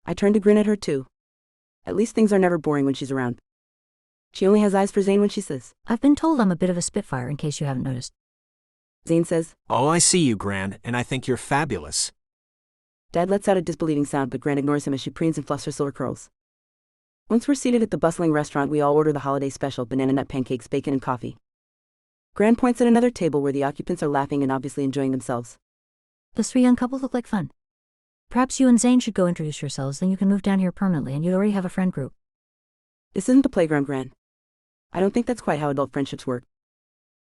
I turn to grin at her too. At least things are never boring when she's around. She only has eyes for Zane when she says, I've been told I'm a bit of a spitfire in case you haven't noticed. Zane says, Oh, I see you, Gran, and I think you're fabulous. Dad lets out a disbelieving sound, but Gran ignores him as she preens and fluffs her silver curls. Once we're seated at the bustling restaurant, we all order the holiday special, banana nut pancakes, bacon, and coffee. Gran points at another table where the occupants are laughing and obviously enjoying themselves. Those three young couples look like fun. Perhaps you and Zane should go introduce yourselves, then you can move down here permanently and you'd already have a friend group. This isn't the playground, Gran. I don't think that's quite how adult friendships work.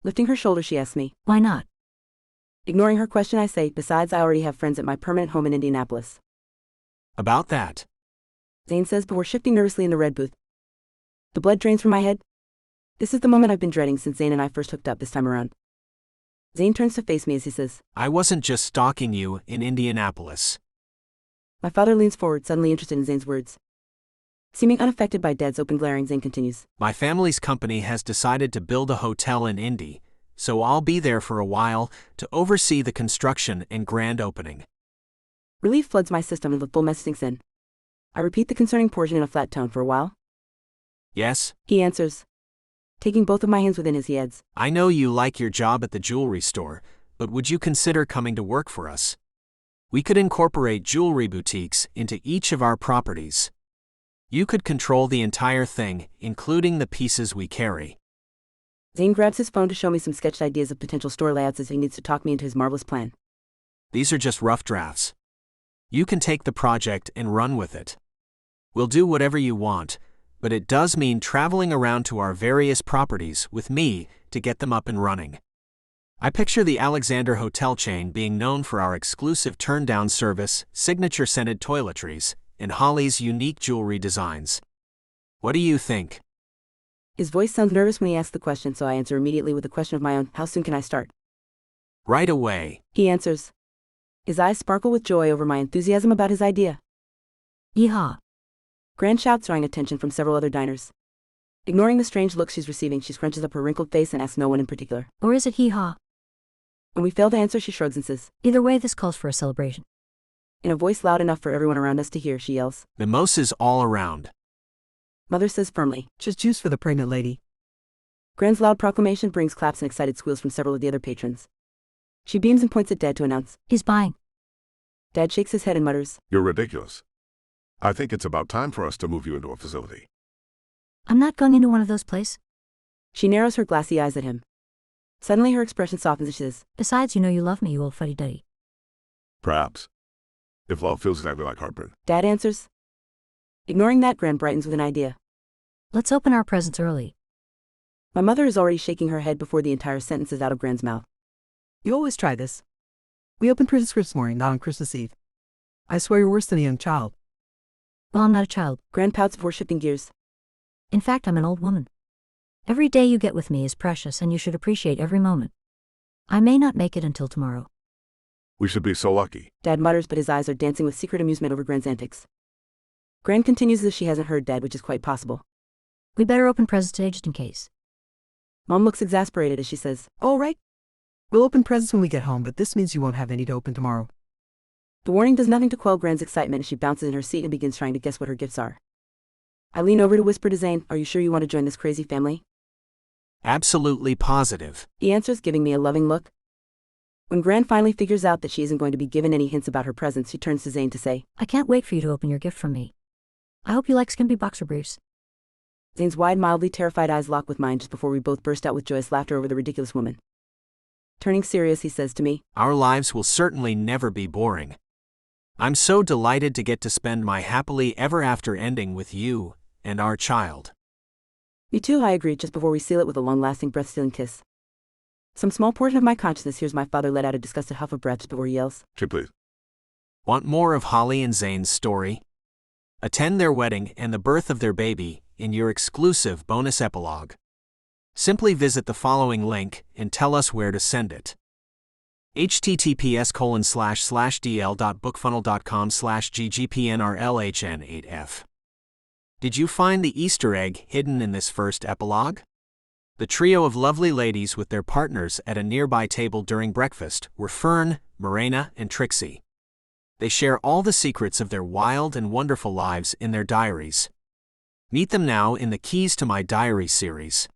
Lifting her shoulder, she asks me. Why not? Ignoring her question, I say, besides, I already have friends at my permanent home in Indianapolis. About that. Zane says before shifting nervously in the red booth. The blood drains from my head. This is the moment I've been dreading since Zane and I first hooked up this time around. Zane turns to face me as he says, I wasn't just stalking you in Indianapolis. My father leans forward, suddenly interested in Zane's words. Seeming unaffected by Dad's open glaring, Zane continues. My family's company has decided to build a hotel in Indy, so I'll be there for a while to oversee the construction and grand opening. Relief floods my system and the full mess sinks in. I repeat the concerning portion in a flat tone. For a while? Yes? He answers. Taking both of my hands within his, he adds. I know you like your job at the jewelry store, but would you consider coming to work for us? We could incorporate jewelry boutiques into each of our properties. You could control the entire thing, including the pieces we carry. Zane grabs his phone to show me some sketched ideas of potential store layouts as he needs to talk me into his marvelous plan. These are just rough drafts. You can take the project and run with it. We'll do whatever you want, but it does mean traveling around to our various properties with me to get them up and running. I picture the Alexander hotel chain being known for our exclusive turn-down service, signature-scented toiletries, and Holly's unique jewelry designs. What do you think? His voice sounds nervous when he asks the question, so I answer immediately with a question of my own. How soon can I start? Right away. He answers. His eyes sparkle with joy over my enthusiasm about his idea. Yeehaw. Gran shouts, drawing attention from several other diners. Ignoring the strange looks she's receiving, she scrunches up her wrinkled face and asks no one in particular. Or is it hee-haw? When we fail to answer, she shrugs and says. Either way, this calls for a celebration. In a voice loud enough for everyone around us to hear, she yells. Mimosas all around. Mother says firmly. Just juice for the pregnant lady. Gran's loud proclamation brings claps and excited squeals from several of the other patrons. She beams and points at Dad to announce. He's buying. Dad shakes his head and mutters. You're ridiculous. I think it's about time for us to move you into a facility. I'm not going into one of those places. She narrows her glassy eyes at him. Suddenly her expression softens and she says. Besides, you know you love me, you old fuddy-duddy. Perhaps. If love feels exactly like heartburn. Dad answers. Ignoring that, Gran brightens with an idea. Let's open our presents early. My mother is already shaking her head before the entire sentence is out of Gran's mouth. You always try this. We opened presents Christmas morning, not on Christmas Eve. I swear you're worse than a young child. Well, I'm not a child. Gran pouts before shifting gears. In fact, I'm an old woman. Every day you get with me is precious and you should appreciate every moment. I may not make it until tomorrow. We should be so lucky. Dad mutters, but his eyes are dancing with secret amusement over Gran's antics. Gran continues as if she hasn't heard Dad, which is quite possible. We better open presents today just in case. Mom looks exasperated as she says. All right. We'll open presents when we get home, but this means you won't have any to open tomorrow. The warning does nothing to quell Gran's excitement as she bounces in her seat and begins trying to guess what her gifts are. I lean over to whisper to Zane, are you sure you want to join this crazy family? Absolutely positive. He answers, giving me a loving look. When Gran finally figures out that she isn't going to be given any hints about her presents, she turns to Zane to say, I can't wait for you to open your gift from me. I hope you like skimpy boxer briefs. Zane's wide, mildly terrified eyes lock with mine just before we both burst out with joyous laughter over the ridiculous woman. Turning serious, he says to me, Our lives will certainly never be boring. I'm so delighted to get to spend my happily ever after ending with you and our child. Me too, I agree, just before we seal it with a long-lasting, breath-stealing kiss. Some small portion of my consciousness hears my father let out a disgusted huff of breath just before he yells. Chip, please. Want more of Holly and Zane's story? Attend their wedding and the birth of their baby in your exclusive bonus epilogue. Simply visit the following link and tell us where to send it. https://dl.bookfunnel.com/ggpnrlhn8f. Did you find the Easter egg hidden in this first epilogue? The trio of lovely ladies with their partners at a nearby table during breakfast were Fern, Morena, and Trixie. They share all the secrets of their wild and wonderful lives in their diaries. Meet them now in the Keys to My Diary series.